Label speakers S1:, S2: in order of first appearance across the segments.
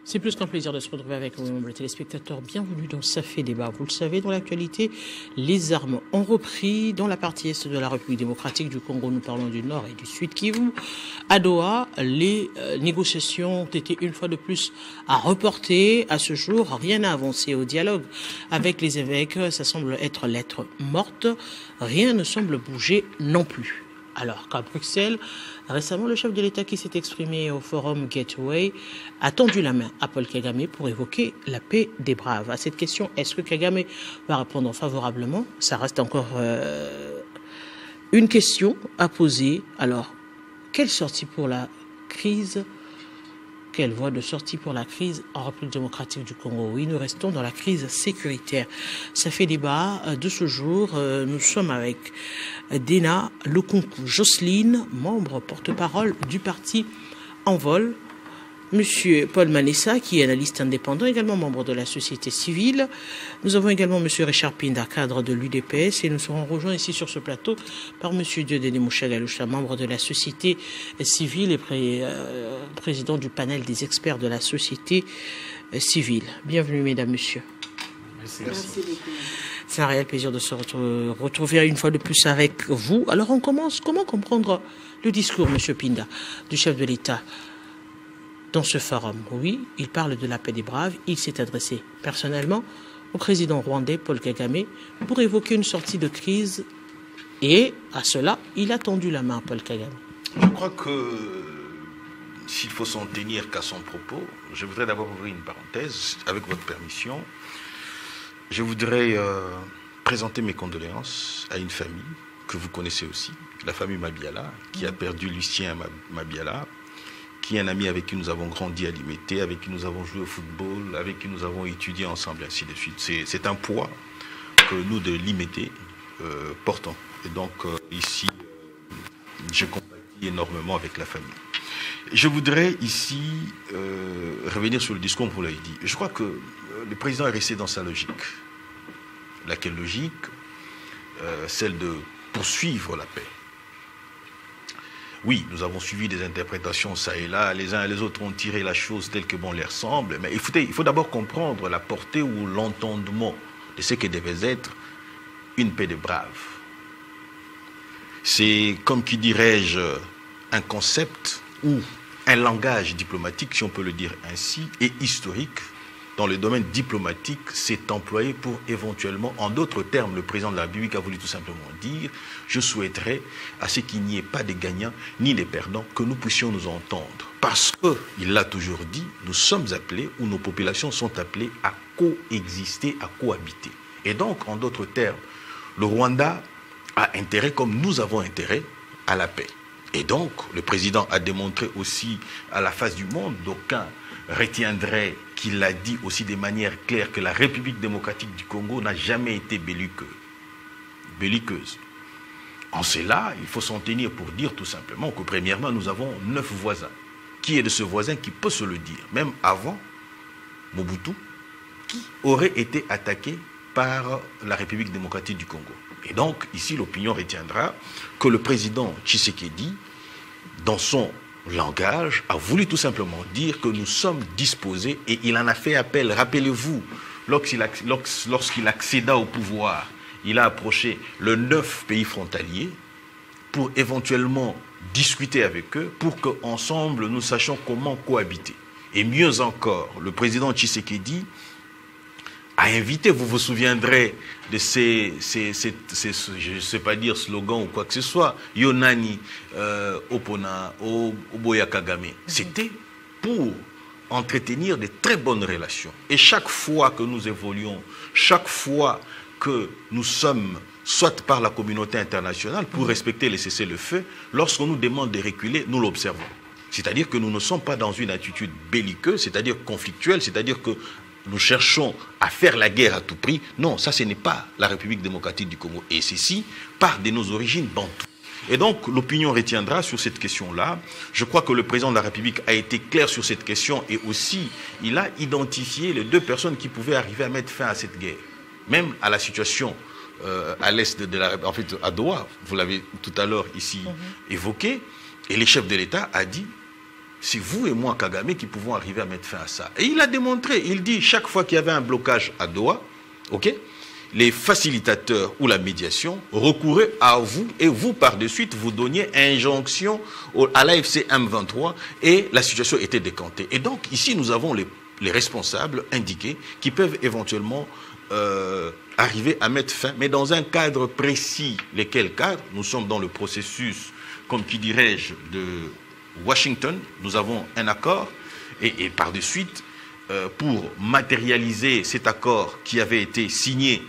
S1: C'est plus qu'un plaisir de se retrouver avec vous, nombreux téléspectateurs. Bienvenue dans Ça fait débat. Vous le savez, dans l'actualité, les armes ont repris. Dans la partie est de la République démocratique du Congo, nous parlons du Nord et du Sud Kivu. À Doha, les négociations ont été une fois de plus à reporter. À ce jour, rien n'a avancé au dialogue avec les évêques. Ça semble être lettre morte. Rien ne semble bouger non plus. Alors qu'à Bruxelles, récemment, le chef de l'État qui s'est exprimé au forum Gateway a tendu la main à Paul Kagame pour évoquer la paix des braves. À cette question, est-ce que Kagame va répondre favorablement? Ça reste encore une question à poser. Alors, quelle sortie pour la crise? Quelle voie de sortie pour la crise en République démocratique du Congo? Oui, nous restons dans la crise sécuritaire. Ça fait débat de ce jour. Nous sommes avec Dena Lukunku Jocelyne, membre porte-parole du parti Envol. Monsieur Paul Manessa, qui est analyste indépendant, également membre de la société civile. Nous avons également Monsieur Richard Pinda, cadre de l'UDPS, et nous serons rejoints ici sur ce plateau par Monsieur Dieudonné Mouchagaloucha, membre de la société civile et président du panel des experts de la société civile. Bienvenue, mesdames, messieurs.
S2: Merci.
S1: C'est un réel plaisir de se retrouver une fois de plus avec vous. Alors on commence. Comment comprendre le discours, Monsieur Pinda, du chef de l'État dans ce forum? Oui, il parle de la paix des braves. Il s'est adressé personnellement au président rwandais Paul Kagame pour évoquer une sortie de crise. Et à cela, il a tendu la main à Paul Kagame.
S2: Je crois que s'il faut s'en tenir qu'à son propos, je voudrais d'abord ouvrir une parenthèse, avec votre permission. Je voudrais présenter mes condoléances à une famille que vous connaissez aussi, la famille Mabiala, qui a perdu Lucien Mabiala, qui est un ami avec qui nous avons grandi à Limité, avec qui nous avons joué au football, avec qui nous avons étudié ensemble, ainsi de suite. C'est un poids que nous, de Limité, portons. Et donc, ici, je compatis énormément avec la famille. Je voudrais ici revenir sur le discours, vous l'avez dit. Je crois que le président est resté dans sa logique. Laquelle logique? Celle de poursuivre la paix. Oui, nous avons suivi des interprétations ça et là, les uns et les autres ont tiré la chose telle que bon leur semble, mais il faut d'abord comprendre la portée ou l'entendement de ce que devait être une paix de braves. C'est, comme qui dirais-je, un concept ou un langage diplomatique, si on peut le dire ainsi, et historique. Dans le domaine diplomatique, c'est employé pour éventuellement, en d'autres termes, le président de la République a voulu tout simplement dire « Je souhaiterais à ce qu'il n'y ait pas de gagnants ni de perdants, que nous puissions nous entendre. » Parce qu'il l'a toujours dit, nous sommes appelés, ou nos populations sont appelées à coexister, à cohabiter. Et donc, en d'autres termes, le Rwanda a intérêt, comme nous avons intérêt, à la paix. Et donc, le président a démontré aussi à la face du monde, d'aucuns retiendraient qu'il a dit aussi de manière claire que la République démocratique du Congo n'a jamais été belliqueuse. En cela, il faut s'en tenir pour dire tout simplement que premièrement, nous avons 9 voisins. Qui est de ce voisin qui peut se le dire? Même avant Mobutu, qui aurait été attaqué par la République démocratique du Congo. Et donc, ici, l'opinion retiendra que le président Tshisekedi, dans son langage, a voulu tout simplement dire que nous sommes disposés, et il en a fait appel. Rappelez-vous, lorsqu'il accéda au pouvoir, il a approché les 9 pays frontaliers pour éventuellement discuter avec eux, pour qu'ensemble nous sachions comment cohabiter. Et mieux encore, le président Tshisekedi a invité, vous vous souviendrez de ces je ne sais pas dire slogan ou quoi que ce soit, Yonani, Opona, Oboya Kagame. C'était pour entretenir de très bonnes relations. Et chaque fois que nous évoluons, chaque fois que nous sommes, soit par la communauté internationale, pour respecter les cessez-le-feu, lorsqu'on nous demande de reculer, nous l'observons. C'est-à-dire que nous ne sommes pas dans une attitude belliqueuse, c'est-à-dire conflictuelle, c'est-à-dire que nous cherchons à faire la guerre à tout prix. Non, ça ce n'est pas la République démocratique du Congo. Et ceci part de nos origines bantoues. Et donc l'opinion retiendra sur cette question-là. Je crois que le président de la République a été clair sur cette question et aussi il a identifié les 2 personnes qui pouvaient arriver à mettre fin à cette guerre. Même à la situation à l'est de la République, en fait à Doha, vous l'avez tout à l'heure ici évoqué, et les chefs de l'État a dit c'est vous et moi, Kagame, qui pouvons arriver à mettre fin à ça. Et il a démontré, il dit, chaque fois qu'il y avait un blocage à Doha, ok, les facilitateurs ou la médiation recouraient à vous et vous, par de suite, vous donniez injonction à l'AFC M23 et la situation était décantée. Et donc, ici, nous avons les responsables indiqués qui peuvent éventuellement arriver à mettre fin, mais dans un cadre précis. Lesquels cadres? Nous sommes dans le processus, comme qui dirais-je, de Washington. Nous avons un accord et par de suite, pour matérialiser cet accord qui avait été signé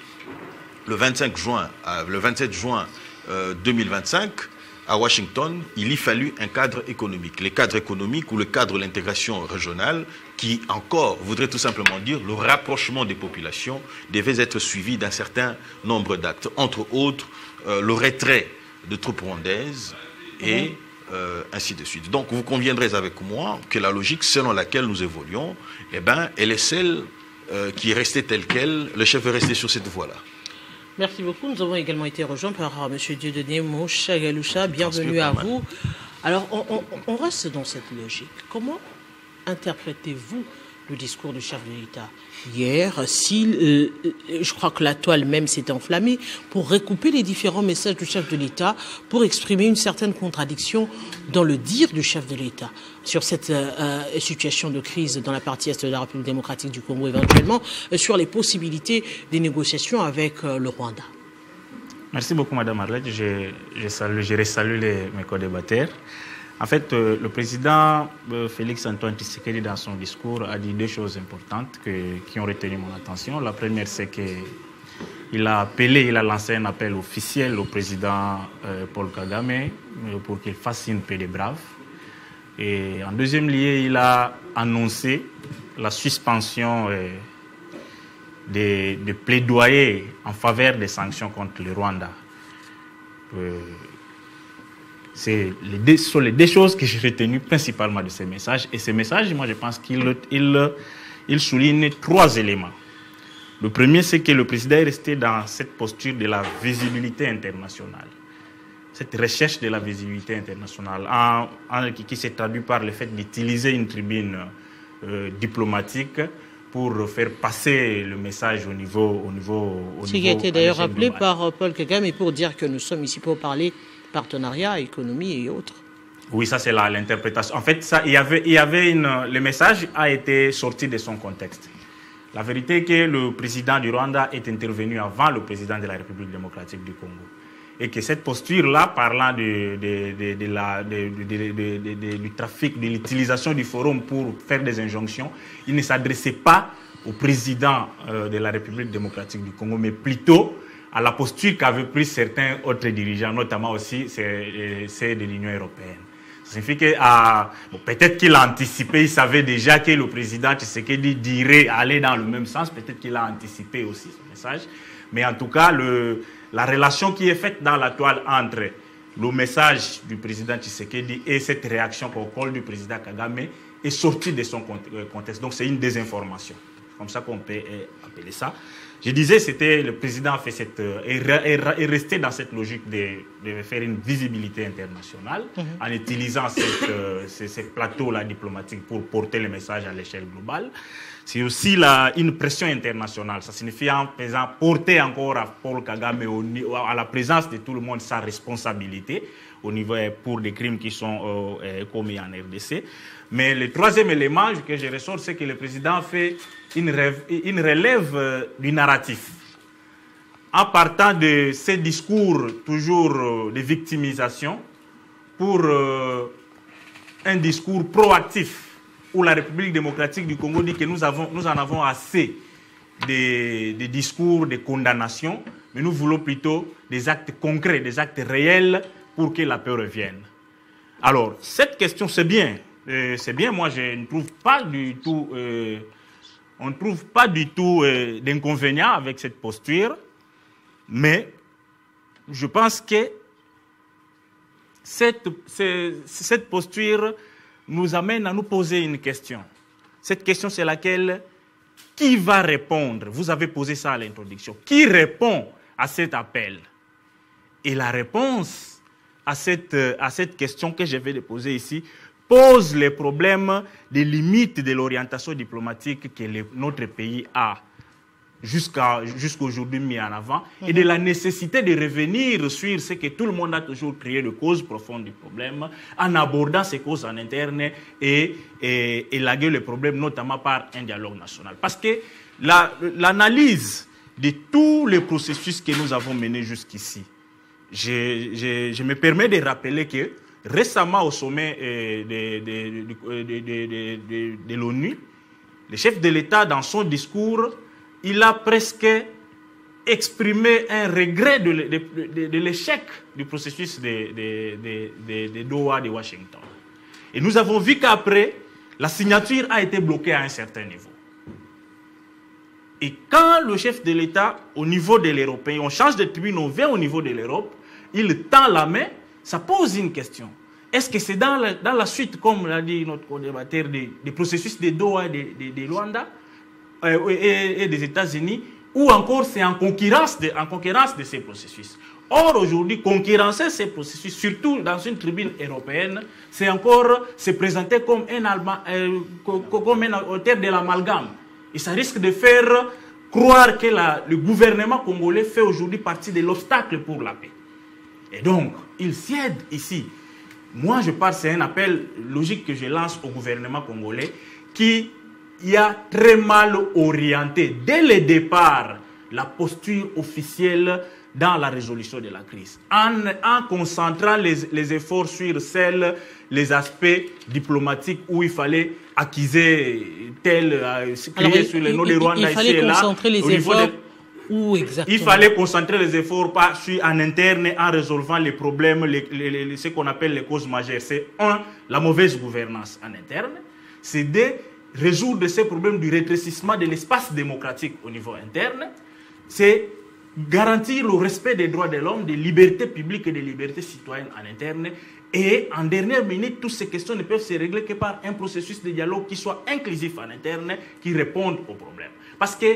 S2: le 27 juin 2025 à Washington, il y fallut un cadre économique. Les cadres économiques ou le cadre de l'intégration régionale qui encore voudrait tout simplement dire le rapprochement des populations devait être suivi d'un certain nombre d'actes. Entre autres, le retrait de troupes rwandaises et ainsi de suite. Donc vous conviendrez avec moi que la logique selon laquelle nous évoluons, eh ben, elle est celle qui est restée telle qu'elle. Le chef est resté sur cette voie-là.
S1: Merci beaucoup. Nous avons également été rejoints par M. Dieudonné Mouchagaloucha. Bienvenue à vous. Alors, on reste dans cette logique. Comment interprétez-vous le discours du chef de l'État hier? Je crois que la toile même s'est enflammée pour recouper les différents messages du chef de l'État pour exprimer une certaine contradiction dans le dire du chef de l'État sur cette situation de crise dans la partie est de la République démocratique du Congo, éventuellement sur les possibilités des négociations avec le Rwanda.
S3: Merci beaucoup, Madame Arlette. Je resalue mes co-débatteurs. En fait, le président Félix-Antoine Tshisekedi, dans son discours, a dit deux choses importantes qui ont retenu mon attention. La première, c'est qu'il a lancé un appel officiel au président Paul Kagame pour qu'il fasse une paix des braves. Et en deuxième lieu, il a annoncé la suspension des plaidoyers en faveur des sanctions contre le Rwanda. Ce sont les deux choses que j'ai retenues principalement de ces messages. Et ces messages, moi, je pense qu'il souligne trois éléments. Le premier, c'est que le président est resté dans cette posture de la visibilité internationale. Cette recherche de la visibilité internationale, qui s'est traduite par le fait d'utiliser une tribune diplomatique pour faire passer le message au niveau
S1: Ce qui a été d'ailleurs rappelé par Paul Kagame pour dire que nous sommes ici pour parler partenariat, économie et autres.
S3: Oui, ça c'est l'interprétation. En fait, le message a été sorti de son contexte. La vérité est que le président du Rwanda est intervenu avant le président de la République démocratique du Congo. Et que cette posture-là, parlant du trafic, de l'utilisation du forum pour faire des injonctions, il ne s'adressait pas au président de la République démocratique du Congo, mais plutôt à la posture qu'avaient pris certains autres dirigeants, notamment aussi ceux de l'Union européenne. Ça signifie que peut-être qu'il a anticipé, il savait déjà que le président Tshisekedi dirait aller dans le même sens, peut-être qu'il a anticipé aussi ce message. Mais en tout cas, la relation qui est faite dans la toile entre le message du président Tshisekedi et cette réaction au col du président Kagame est sortie de son contexte. Donc c'est une désinformation. C'est comme ça qu'on peut appeler ça. Je disais, le président est resté dans cette logique de faire une visibilité internationale en utilisant ces plateaux-là diplomatiques pour porter le message à l'échelle globale. C'est aussi une pression internationale. Ça signifie porter encore à Paul Kagame, à la présence de tout le monde, sa responsabilité au niveau pour des crimes qui sont commis en RDC. Mais le troisième élément que je ressors, c'est que le président fait une relève du narratif. En partant de ces discours toujours de victimisation pour un discours proactif où la République démocratique du Congo dit que nous en avons assez des discours de condamnation, mais nous voulons plutôt des actes concrets, des actes réels pour que la paix revienne. Alors, cette question, c'est bien. Moi, je ne trouve pas du tout, on ne trouve pas du tout d'inconvénient avec cette posture, mais je pense que cette posture nous amène à nous poser une question. Cette question, c'est laquelle, qui va répondre? Vous avez posé ça à l'introduction. Qui répond à cet appel? Et la réponse à cette question que je vais poser ici pose les problèmes des limites de l'orientation diplomatique que notre pays a jusqu'aujourd'hui mis en avant, et de la nécessité de revenir sur ce que tout le monde a toujours créé, de causes profondes du problème, en abordant ces causes en interne et élaguer le problème, notamment par un dialogue national. Parce que l'analyse de tous les processus que nous avons menés jusqu'ici, je me permets de rappeler que récemment au sommet de l'ONU, le chef de l'État, dans son discours, il a presque exprimé un regret de l'échec du processus de Doha de Washington. Et nous avons vu qu'après, la signature a été bloquée à un certain niveau. Et quand le chef de l'État, au niveau de l'Européen, on change de tribune, on vient au niveau de l'Europe, il tend la main, ça pose une question. Est-ce que c'est dans la suite, comme l'a dit notre co-débatteur, des processus de Doha et de Luanda et des États-Unis, ou encore c'est en concurrence de ces processus? Or, aujourd'hui, concurrencer ces processus, surtout dans une tribune européenne, c'est encore se présenter comme un auteur de l'amalgame. Et ça risque de faire croire que le gouvernement congolais fait aujourd'hui partie de l'obstacle pour la paix. Et donc, il cède ici. Moi, je pense que c'est un appel logique que je lance au gouvernement congolais qui a très mal orienté dès le départ la posture officielle dans la résolution de la crise, en concentrant les efforts sur les aspects diplomatiques où il fallait acquiser crier sur le nom de Rwanda ici et là.
S1: Concentrer les efforts où exactement? Il
S3: fallait concentrer les efforts en interne en résolvant les problèmes, ce qu'on appelle les causes majeures. C'est la mauvaise gouvernance en interne. C'est de résoudre ces problèmes du rétrécissement de l'espace démocratique au niveau interne. C'est garantir le respect des droits de l'homme, des libertés publiques et des libertés citoyennes en interne. Et en dernière minute, toutes ces questions ne peuvent se régler que par un processus de dialogue qui soit inclusif en interne, qui réponde aux problèmes. Parce que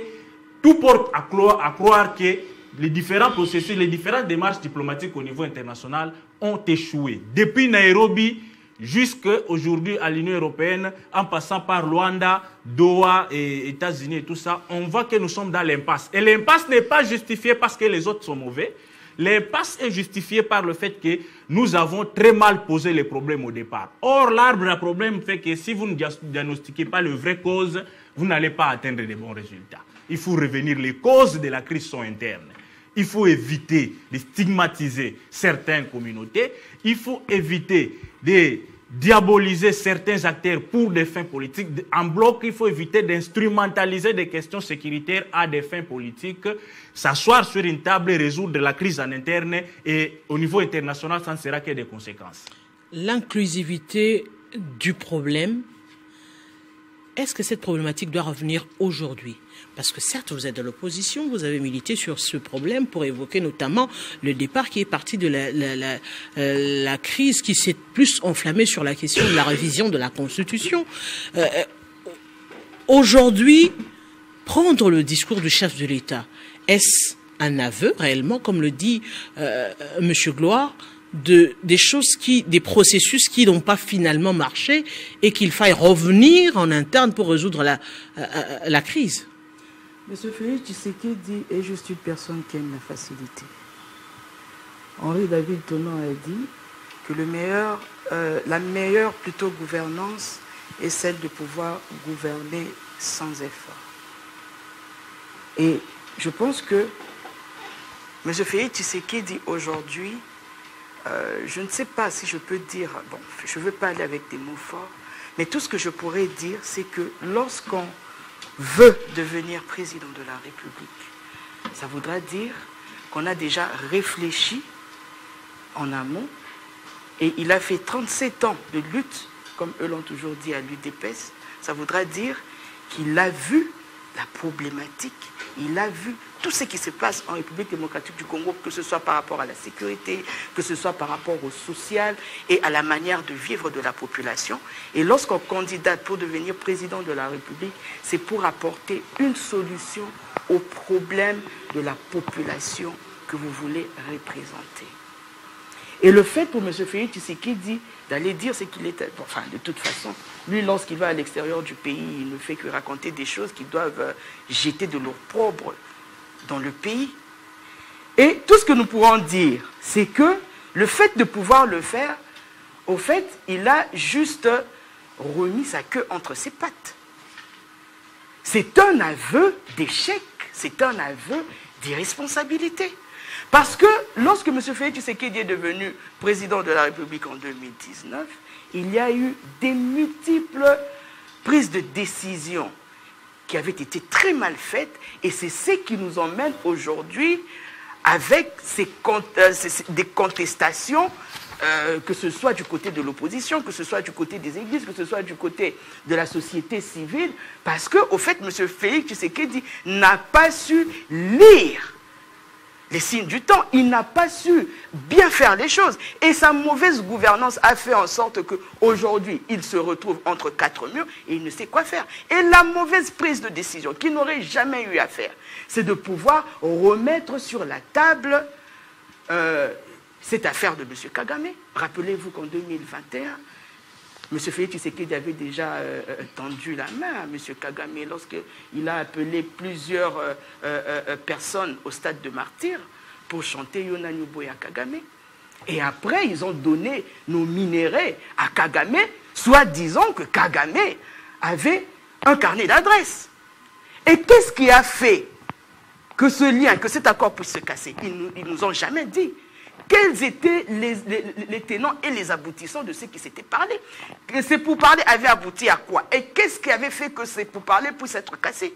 S3: tout porte à croire que les différents processus, les différentes démarches diplomatiques au niveau international ont échoué. Depuis Nairobi jusqu'à aujourd'hui à l'Union européenne, en passant par Luanda, Doha et États-Unis et tout ça, on voit que nous sommes dans l'impasse. Et l'impasse n'est pas justifiée parce que les autres sont mauvais. L'impasse est justifiée par le fait que nous avons très mal posé les problèmes au départ. Or, l'arbre à problème fait que si vous ne diagnostiquez pas les vraies causes, vous n'allez pas atteindre de bons résultats. Il faut revenir, les causes de la crise sont internes. Il faut éviter de stigmatiser certaines communautés. Il faut éviter de diaboliser certains acteurs pour des fins politiques. En bloc, il faut éviter d'instrumentaliser des questions sécuritaires à des fins politiques. S'asseoir sur une table et résoudre la crise en interne, et au niveau international, ça ne sera que des conséquences.
S1: L'inclusivité du problème, est-ce que cette problématique doit revenir aujourd'hui? Parce que certes, vous êtes de l'opposition, vous avez milité sur ce problème pour évoquer notamment le départ qui est parti de la crise qui s'est plus enflammée sur la question de la révision de la Constitution. Aujourd'hui, prendre le discours du chef de l'État, est-ce un aveu réellement, comme le dit M. Gloire, des choses des processus qui n'ont pas finalement marché et qu'il faille revenir en interne pour résoudre la crise?
S4: Monsieur Félix Tshisekedi est juste une personne qui aime la facilité. Henri David Thonon a dit que la meilleure gouvernance est celle de pouvoir gouverner sans effort. Et je pense que M. Félix Tshisekedi aujourd'hui, je ne sais pas si je peux dire, bon, je ne veux pas aller avec des mots forts, mais tout ce que je pourrais dire, c'est que lorsqu'on veut devenir président de la République, ça voudra dire qu'on a déjà réfléchi en amont, et il a fait 37 ans de lutte, comme eux l'ont toujours dit à l'UDPS. Ça voudra dire qu'il a vu la problématique, il a vu tout ce qui se passe en République démocratique du Congo, que ce soit par rapport à la sécurité, que ce soit par rapport au social et à la manière de vivre de la population. Et lorsqu'on candidate pour devenir président de la République, c'est pour apporter une solution aux problèmes de la population que vous voulez représenter. Et le fait pour M. Félix Tshisekedi d'aller dire ce qu'il est... Enfin, de toute façon, lui, lorsqu'il va à l'extérieur du pays, il ne fait que raconter des choses qui doivent jeter de l'opprobre dans le pays. Et tout ce que nous pourrons dire, c'est que le fait de pouvoir le faire, au fait, il a juste remis sa queue entre ses pattes. C'est un aveu d'échec, c'est un aveu d'irresponsabilité. Parce que lorsque M. Félix Tshisekedi est devenu président de la République en 2019, il y a eu des multiples prises de décision qui avaient été très mal faites, et c'est ce qui nous emmène aujourd'hui avec des contestations, que ce soit du côté de l'opposition, que ce soit du côté des églises, que ce soit du côté de la société civile, parce qu'au fait, M. Félix Tshisekedi n'a pas su lire les signes du temps, il n'a pas su bien faire les choses. Et sa mauvaise gouvernance a fait en sorte qu'aujourd'hui, il se retrouve entre quatre murs et il ne sait quoi faire. Et la mauvaise prise de décision qu'il n'aurait jamais eu à faire, c'est de pouvoir remettre sur la table cette affaire de M. Kagame. Rappelez-vous qu'en 2021, M. Félix Tshisekedi avait déjà tendu la main à M. Kagame lorsqu'il a appelé plusieurs personnes au stade de martyr pour chanter Yona Nuboya Kagame. Et après, ils ont donné nos minéraux à Kagame, soit disant que Kagame avait un carnet d'adresses. Et qu'est-ce qui a fait que ce lien, que cet accord puisse se casser? Ils nous ont jamais dit. Quels étaient les tenants et les aboutissants de ce qui s'était parlé? Ces pourparlers avaient abouti à quoi? Et qu'est-ce qui avait fait que ces pourparlers puissent être cassés?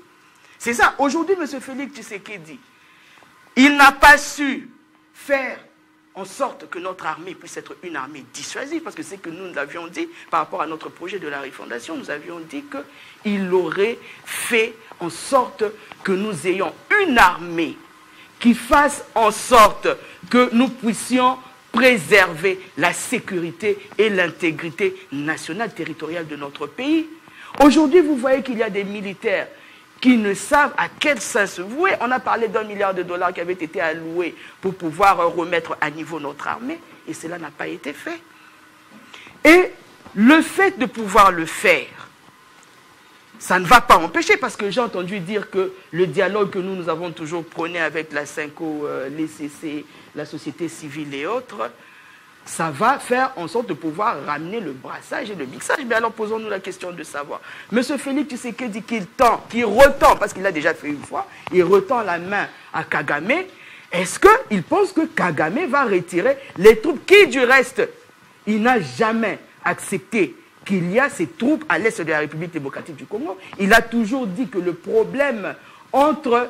S4: C'est ça. Aujourd'hui, M. Félix Tshisekedi, il n'a pas su faire en sorte que notre armée puisse être une armée dissuasive, parce que c'est que nous l'avions dit par rapport à notre projet de la refondation, nous avions dit qu'il aurait fait en sorte que nous ayons une armée qui fasse en sorte que nous puissions préserver la sécurité et l'intégrité nationale territoriale de notre pays. Aujourd'hui, vous voyez qu'il y a des militaires qui ne savent à quel sens se vouer. On a parlé d'1 milliard de dollars qui avait été alloué pour pouvoir remettre à niveau notre armée, et cela n'a pas été fait. Et le fait de pouvoir le faire, ça ne va pas empêcher, parce que j'ai entendu dire que le dialogue que nous avons toujours prôné avec la CENCO, les CC, la société civile et autres, ça va faire en sorte de pouvoir ramener le brassage et le mixage. Mais alors posons-nous la question de savoir. M. Félix Tshisekedi qu'il retend, parce qu'il l'a déjà fait une fois, il retend la main à Kagame. Est-ce qu'il pense que Kagame va retirer les troupes qui, du reste, il n'a jamais accepté qu'il y a ces troupes à l'est de la République démocratique du Congo? Il a toujours dit que le problème entre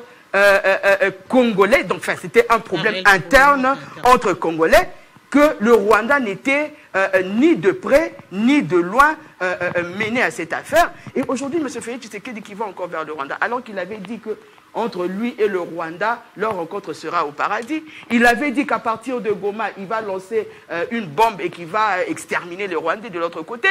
S4: Congolais, donc c'était un problème interne entre Congolais, que le Rwanda n'était ni de près ni de loin mené à cette affaire. Et aujourd'hui, M. Félix Tshisekedi qui va encore vers le Rwanda, alors qu'il avait dit que entre lui et le Rwanda, leur rencontre sera au paradis. Il avait dit qu'à partir de Goma, il va lancer une bombe et qu'il va exterminer les Rwandais de l'autre côté.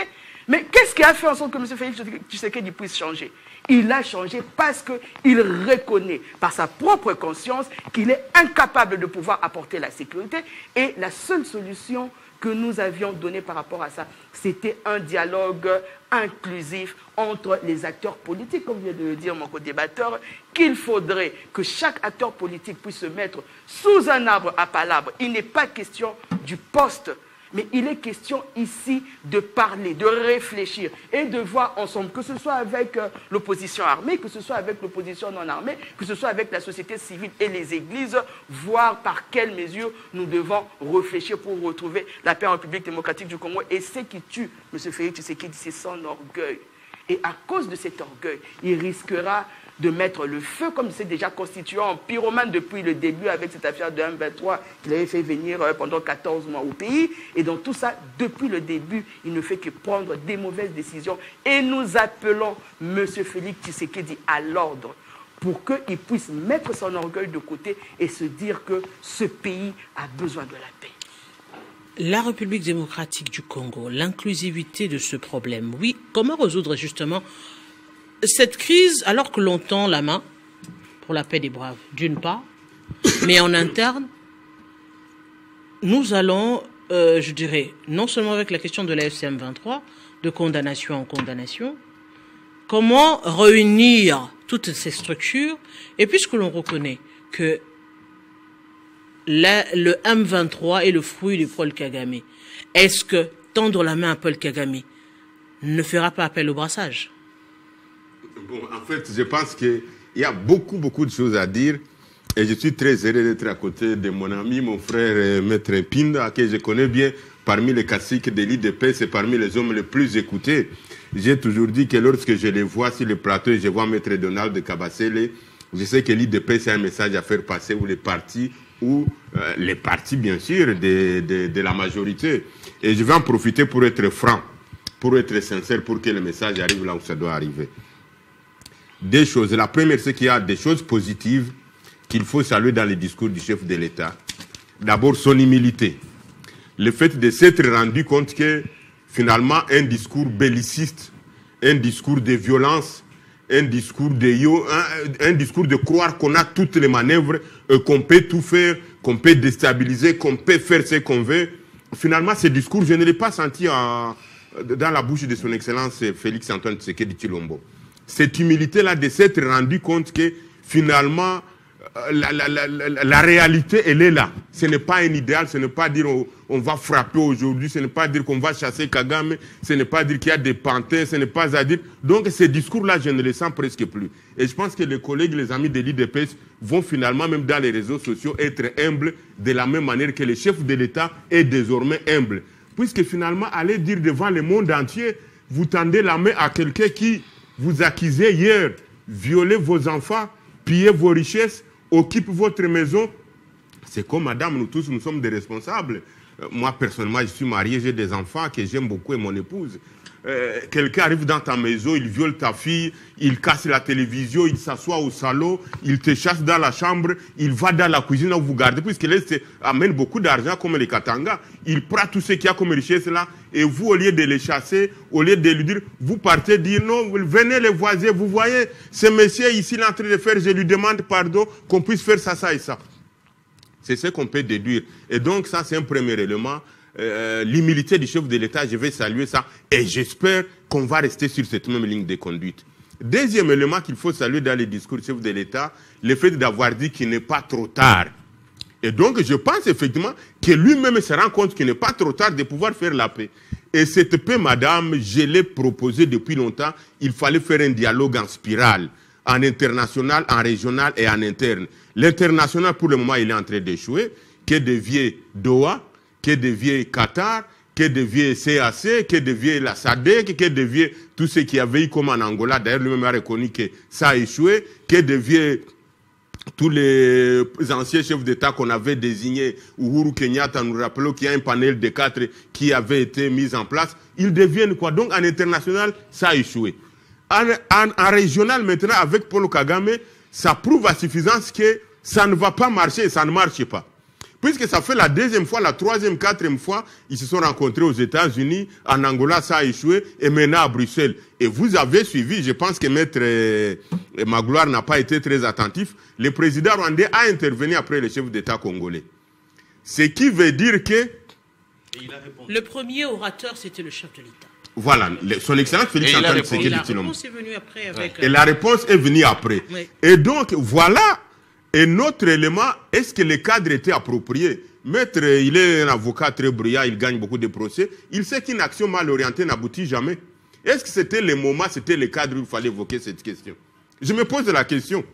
S4: Mais qu'est-ce qui a fait en sorte que M. Félix Tshisekedi puisse changer? Il a changé parce qu'il reconnaît par sa propre conscience qu'il est incapable de pouvoir apporter la sécurité. Et la seule solution que nous avions donnée par rapport à ça, c'était un dialogue inclusif entre les acteurs politiques, comme vient de le dire mon co-débatteur, qu'il faudrait que chaque acteur politique puisse se mettre sous un arbre à palabres. Il n'est pas question du poste, mais il est question ici de parler, de réfléchir et de voir ensemble, que ce soit avec l'opposition armée, que ce soit avec l'opposition non armée, que ce soit avec la société civile et les églises, voir par quelles mesures nous devons réfléchir pour retrouver la paix en République démocratique du Congo. Et ce qui tue M. Félix Tshisekedi, c'est son orgueil. Et à cause de cet orgueil, il risquera de mettre le feu, comme c'est déjà constitué en pyromane depuis le début avec cette affaire de M23 qu'il avait fait venir pendant 14 mois au pays. Et dans tout ça, depuis le début, il ne fait que prendre des mauvaises décisions. Et nous appelons M. Félix Tshisekedi à l'ordre pour qu'il puisse mettre son orgueil de côté et se dire que ce pays a besoin de la paix.
S1: La République démocratique du Congo, l'inclusivité de ce problème, oui, comment résoudre justement cette crise alors que l'on tend la main pour la paix des braves, d'une part, mais en interne, nous allons je dirais, non seulement avec la question de la FCM 23, de condamnation en condamnation, comment réunir toutes ces structures, et puisque l'on reconnaît que le M23 est le fruit du Paul Kagame, est-ce que tendre la main à Paul Kagame ne fera pas appel au brassage?
S5: Bon, en fait, je pense qu'il y a beaucoup de choses à dire. Et je suis très heureux d'être à côté de mon ami, mon frère Maître Pinda, que je connais bien parmi les classiques de l'IDPS, c'est parmi les hommes les plus écoutés. J'ai toujours dit que lorsque je les vois sur le plateau et je vois Maître Donald Kabasele, je sais que l'IDPS a un message à faire passer ou les partis bien sûr de la majorité. Et je vais en profiter pour être franc, pour être sincère, pour que le message arrive là où ça doit arriver. Deux choses. La première, c'est qu'il y a des choses positives qu'il faut saluer dans les discours du chef de l'État. D'abord, son humilité. Le fait de s'être rendu compte que, finalement, un discours belliciste, un discours de violence, un discours de croire qu'on a toutes les manœuvres, qu'on peut tout faire, qu'on peut déstabiliser, qu'on peut faire ce qu'on veut. Finalement, ce discours, je ne l'ai pas senti dans la bouche de son Excellence Félix-Antoine Tshisekedi Tshilombo. Cette humilité-là de s'être rendu compte que, finalement, la réalité, elle est là. Ce n'est pas un idéal, ce n'est pas dire on va frapper aujourd'hui, ce n'est pas dire qu'on va chasser Kagame, ce n'est pas dire qu'il y a des pantins, ce n'est pas à dire... Donc ces discours-là, je ne les sens presque plus. Et je pense que les collègues, les amis de l'IDPS vont finalement, même dans les réseaux sociaux, être humbles de la même manière que le chef de l'État est désormais humble. Puisque finalement, aller dire devant le monde entier, vous tendez la main à quelqu'un qui vous accusait hier, violer vos enfants, piller vos richesses, occupe votre maison. C'est comme madame, nous tous, nous sommes des responsables. Moi, personnellement, je suis marié, j'ai des enfants que j'aime beaucoup et mon épouse. Quelqu'un arrive dans ta maison, il viole ta fille, il casse la télévision, il s'assoit au salon, il te chasse dans la chambre, il va dans la cuisine où vous gardez, puisqu'il amène beaucoup d'argent comme les Katanga. Il prend tout ce qu'il y a comme richesse là, et vous, au lieu de les chasser, au lieu de lui dire, vous partez dire non, venez les voisins, vous voyez, ce monsieur ici, il est en train de faire, je lui demande pardon, qu'on puisse faire ça, ça et ça. C'est ce qu'on peut déduire. Et donc, ça, c'est un premier élément. L'humilité du chef de l'État, je vais saluer ça. Et j'espère qu'on va rester sur cette même ligne de conduite. Deuxième élément qu'il faut saluer dans les discours du chef de l'État, le fait d'avoir dit qu'il n'est pas trop tard. Et donc, je pense effectivement que lui-même se rend compte qu'il n'est pas trop tard de pouvoir faire la paix. Et cette paix, madame, je l'ai proposée depuis longtemps. Il fallait faire un dialogue en spirale, en international, en régional et en interne. L'international, pour le moment, il est en train d'échouer. Que devient Doha, que devient Qatar, que devient CAC, que devient la SADC, que devient tout ce qu'il y avait eu comme en Angola. D'ailleurs, lui-même a reconnu que ça a échoué. Que devient tous les anciens chefs d'État qu'on avait désignés. Uhuru Kenyatta, nous rappelons qu'il y a un panel de 4 qui avait été mis en place. Ils deviennent quoi? Donc, en international, ça a échoué. En régional, maintenant, avec Paul Kagame, ça prouve à suffisance que ça ne va pas marcher et ça ne marche pas. Puisque ça fait la deuxième fois, la troisième, quatrième fois, ils se sont rencontrés aux États-Unis, en Angola, ça a échoué, et maintenant à Bruxelles. Et vous avez suivi, je pense que Maître Magloire n'a pas été très attentif, le président rwandais a intervenu après le chef d'État congolais. Ce qui veut dire que...
S1: Le premier orateur, c'était le chef de l'État.
S5: Voilà, son Excellence Félix-Antoine Tshisekedi Tshilombo.
S1: Et
S5: la réponse est venue après.
S1: Oui.
S5: Et donc, voilà un autre élément. Est-ce que le cadre était approprié? Maître, il est un avocat très brillant, il gagne beaucoup de procès. Il sait qu'une action mal orientée n'aboutit jamais. Est-ce que c'était le moment, c'était le cadre où il fallait évoquer cette question? Je me pose la question.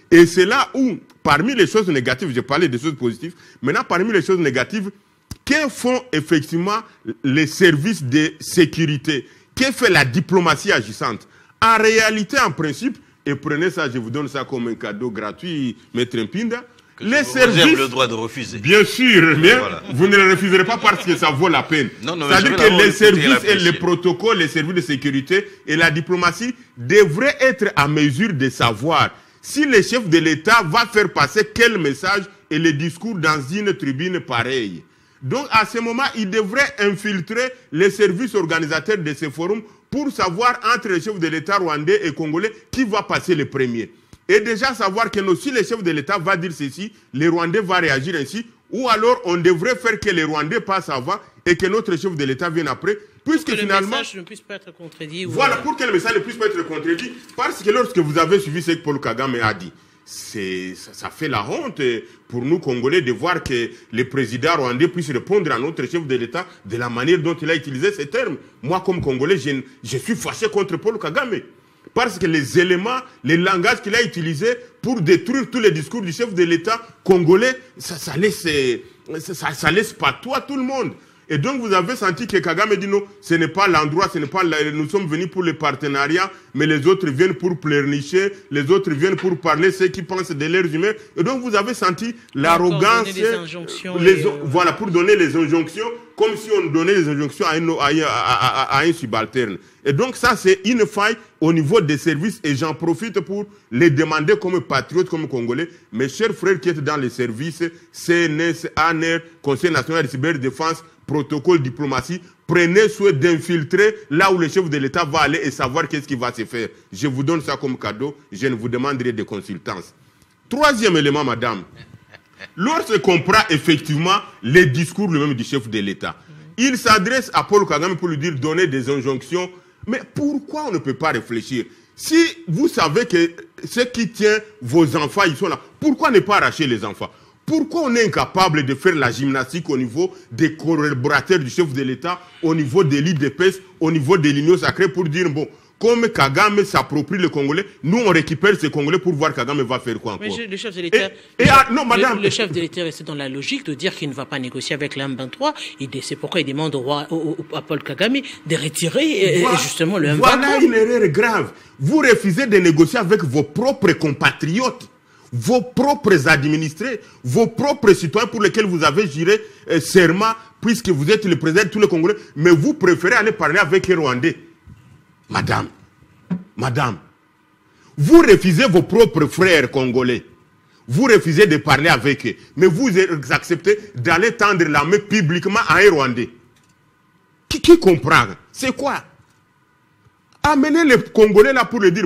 S5: Et c'est là où, parmi les choses négatives, j'ai parlé des choses positives, maintenant parmi les choses négatives, que font effectivement les services de sécurité? Que fait la diplomatie agissante? En réalité, en principe, et prenez ça, je vous donne ça comme un cadeau gratuit, Maître Mpinda, les services...
S2: le droit de refuser.
S5: Bien sûr, mais voilà. Vous ne le refuserez pas parce que ça vaut la peine. C'est-à-dire que les services et les protocoles, les services de sécurité et la diplomatie devraient être à mesure de savoir si le chef de l'État va faire passer quel message et le discours dans une tribune pareille. Donc, à ce moment, il devrait infiltrer les services organisateurs de ces forums pour savoir entre les chefs de l'État rwandais et congolais qui va passer le premier. Et déjà savoir que si le chef de l'État va dire ceci, les Rwandais vont réagir ainsi, ou alors on devrait faire que les Rwandais passent avant et que notre chef de l'État vienne après, puisque finalement...
S1: le message ne puisse pas être contredit.
S5: Voilà, pour que le message ne puisse pas être contredit, parce que lorsque vous avez suivi ce que Paul Kagame a dit, ça fait la honte pour nous Congolais de voir que le président rwandais puisse répondre à notre chef de l'État de la manière dont il a utilisé ces termes. Moi, comme Congolais, je suis fâché contre Paul Kagame. Parce que les éléments, les langages qu'il a utilisés pour détruire tous les discours du chef de l'État congolais, ça laisse patois tout le monde. Et donc vous avez senti que Kagame dit non, ce n'est pas l'endroit, nous sommes venus pour le partenariat, mais les autres viennent pour pleurnicher, les autres viennent pour parler ceux qui pensent de leurs humains. Et donc vous avez senti l'arrogance, voilà, pour donner les injonctions, comme si on donnait les injonctions à un subalterne. Et donc ça c'est une faille au niveau des services, et j'en profite pour les demander comme patriotes, comme Congolais, mes chers frères qui êtes dans les services, CNS, ANR, Conseil national de cyberdéfense, protocole diplomatie, prenez soin d'infiltrer là où le chef de l'État va aller et savoir qu'est-ce qui va se faire. Je vous donne ça comme cadeau, je ne vous demanderai de consultance. Troisième élément, madame, lorsqu'on prend effectivement les discours lui-même du chef de l'État, il s'adresse à Paul Kagame pour lui dire donner des injonctions, mais pourquoi on ne peut pas réfléchir? Si vous savez que ce qui tient vos enfants, ils sont là, pourquoi ne pas arracher les enfants? Pourquoi on est incapable de faire la gymnastique au niveau des collaborateurs du chef de l'État, au niveau des l'IDPS, au niveau de l'Union sacrée, pour dire, bon, comme Kagame s'approprie le Congolais, nous on récupère ces Congolais pour voir Kagame va faire quoi encore.
S1: Mais le chef de l'État, le chef de l'État reste dans la logique de dire qu'il ne va pas négocier avec l'M23. C'est pourquoi il demande à Paul Kagame de retirer justement le M23.
S5: Voilà une erreur grave. Vous refusez de négocier avec vos propres compatriotes, vos propres administrés, vos propres citoyens pour lesquels vous avez juré serment, puisque vous êtes le président de tous les Congolais, mais vous préférez aller parler avec les Rwandais. Madame, vous refusez vos propres frères congolais. Vous refusez de parler avec eux, mais vous acceptez d'aller tendre la main publiquement à un Rwandais. Qui comprend? C'est quoi? Amenez les Congolais là pour le dire,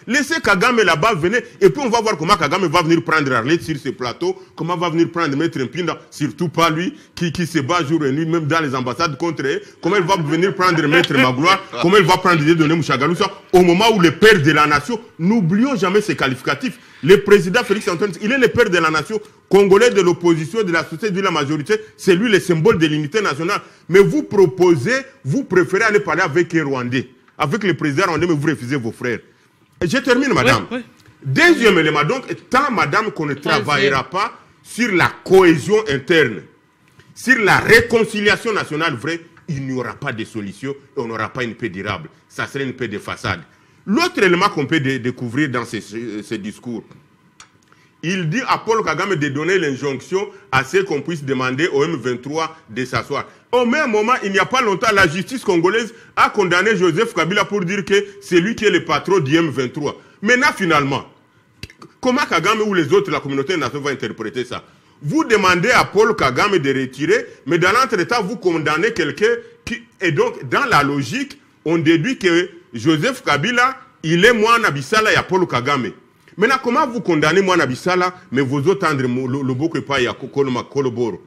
S5: laissez Kagame là-bas, venez, et puis on va voir comment Kagame va venir prendre Arlette sur ce plateau, comment va venir prendre Maître Mpinda, surtout pas lui, qui se bat jour et nuit, même dans les ambassades contre eux, comment elle va venir prendre Maître Magloire, comment elle va prendre les données Mouchagaloussa, au moment où le père de la nation, n'oublions jamais ces qualificatifs. Le président Félix Antoine, il est le père de la nation, congolais de l'opposition, de la société, de la majorité, c'est lui le symbole de l'unité nationale. Mais vous proposez, vous préférez aller parler avec les Rwandais, avec le président rwandais, mais vous refusez vos frères. Et je termine, madame. Oui. Deuxième élément, donc, tant, madame, qu'on ne travaillera pas sur la cohésion interne, sur la réconciliation nationale vraie, il n'y aura pas de solution et on n'aura pas une paix durable. Ça serait une paix de façade. L'autre élément qu'on peut découvrir dans ce discours, il dit à Paul Kagame de donner l'injonction à ce qu'on puisse demander au M23 de s'asseoir. Au même moment, il n'y a pas longtemps, la justice congolaise a condamné Joseph Kabila pour dire que c'est lui qui est le patron du M23. Maintenant, finalement, comment Kagame ou les autres, la communauté nationale, va interpréter ça? Vous demandez à Paul Kagame de retirer, mais dans l'entretemps, vous condamnez quelqu'un qui... Et donc, dans la logique, on déduit que Joseph Kabila, il est Mwana Bissala et Paul Kagame. Maintenant, comment vous condamnez Mwana Bissala, mais vos autres tendres, le Boko et pas Koloboro?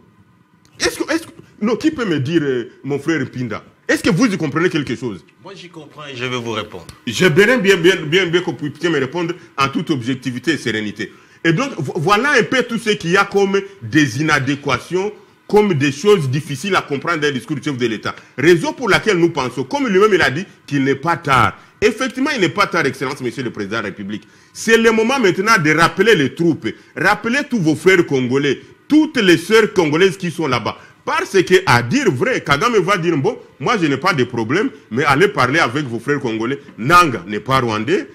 S5: Non, qui peut me dire, mon frère Pinda, est-ce que vous y comprenez quelque chose?
S2: Moi, j'y comprends et je vais vous répondre.
S5: J'aimerais bien que vous puissiez me répondre en toute objectivité et sérénité. Et donc, voilà un peu tout ce qu'il y a comme des inadéquations, comme des choses difficiles à comprendre dans le discours du chef de l'État. Raison pour laquelle nous pensons, comme lui-même il a dit, qu'il n'est pas tard. Effectivement, il n'est pas tard, Excellence, Monsieur le Président de la République. C'est le moment maintenant de rappeler les troupes, rappeler tous vos frères congolais, toutes les sœurs congolaises qui sont là-bas. Parce que, à dire vrai, Kagame va dire, bon, moi je n'ai pas de problème, mais allez parler avec vos frères congolais. Nanga n'est pas rwandais,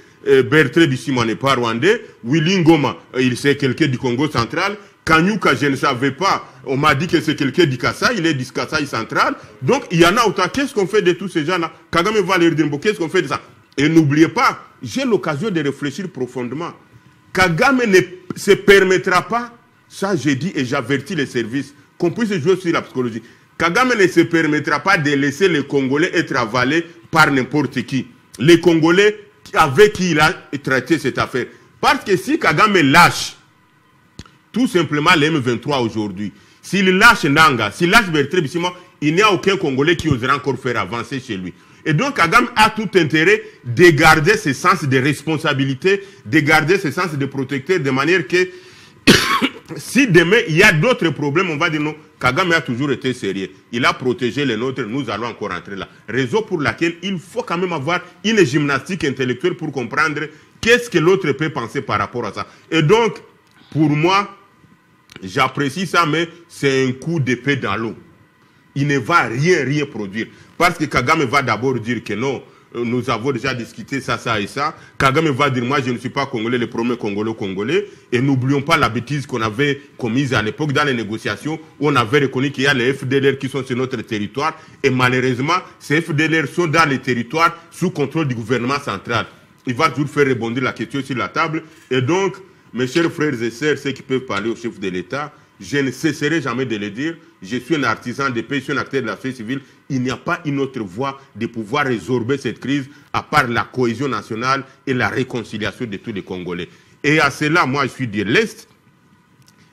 S5: Bertrand Bisimwa n'est pas rwandais, Willy Ngoma, il c'est quelqu'un du Congo central, Kanyuka, je ne savais pas, on m'a dit que c'est quelqu'un du Kassai, il est du Kassai central, donc il y en a autant. Qu'est-ce qu'on fait de tous ces gens-là? Kagame va leur dire, bon, qu'est-ce qu'on fait de ça? Et n'oubliez pas, j'ai l'occasion de réfléchir profondément. Kagame ne se permettra pas, ça j'ai dit et j'avertis les services, qu'on puisse jouer sur la psychologie. Kagame ne se permettra pas de laisser les Congolais être avalés par n'importe qui. Les Congolais avec qui il a traité cette affaire. Parce que si Kagame lâche tout simplement les M23 aujourd'hui. S'il lâche Nanga, s'il lâche Bertrand Bisimwa, il n'y a aucun Congolais qui osera encore faire avancer chez lui. Et donc Kagame a tout intérêt de garder ce sens de responsabilité, de garder ce sens de protecteur, de manière que si demain il y a d'autres problèmes, on va dire non, Kagame a toujours été sérieux. Il a protégé les nôtres, nous allons encore entrer là. Raison pour laquelle il faut quand même avoir une gymnastique intellectuelle pour comprendre qu'est-ce que l'autre peut penser par rapport à ça. Et donc, pour moi, j'apprécie ça, mais c'est un coup d'épée dans l'eau. Il ne va rien produire. Parce que Kagame va d'abord dire que non, nous avons déjà discuté ça et ça. Kagame va dire, moi je ne suis pas Congolais, le premier Congolais. Et n'oublions pas la bêtise qu'on avait commise à l'époque dans les négociations où on avait reconnu qu'il y a les FDLR qui sont sur notre territoire. Et malheureusement, ces FDLR sont dans les territoires sous contrôle du gouvernement central. Il va toujours faire rebondir la question sur la table. Et donc, mes chers frères et sœurs, ceux qui peuvent parler au chef de l'État, je ne cesserai jamais de le dire. Je suis un artisan de paix, je suis un acteur de la société civile. Il n'y a pas une autre voie de pouvoir résorber cette crise à part la cohésion nationale et la réconciliation de tous les Congolais. Et à cela, moi, je suis de l'Est.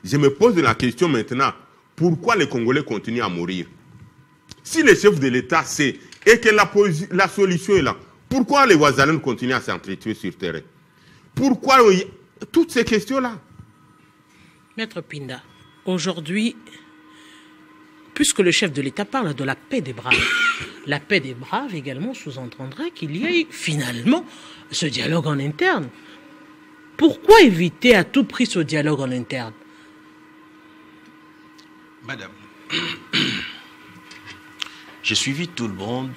S5: Je me pose la question maintenant, pourquoi les Congolais continuent à mourir? Si le chef de l'État sait et que la solution est là, pourquoi les Ouazalènes continuent à s'entretuer sur terrain? Pourquoi toutes ces questions-là?
S1: Maître Pinda, aujourd'hui, puisque le chef de l'État parle de la paix des braves, la paix des braves également sous-entendrait qu'il y ait finalement ce dialogue en interne. Pourquoi éviter à tout prix ce dialogue en interne?
S2: Madame, j'ai suivi tout le monde.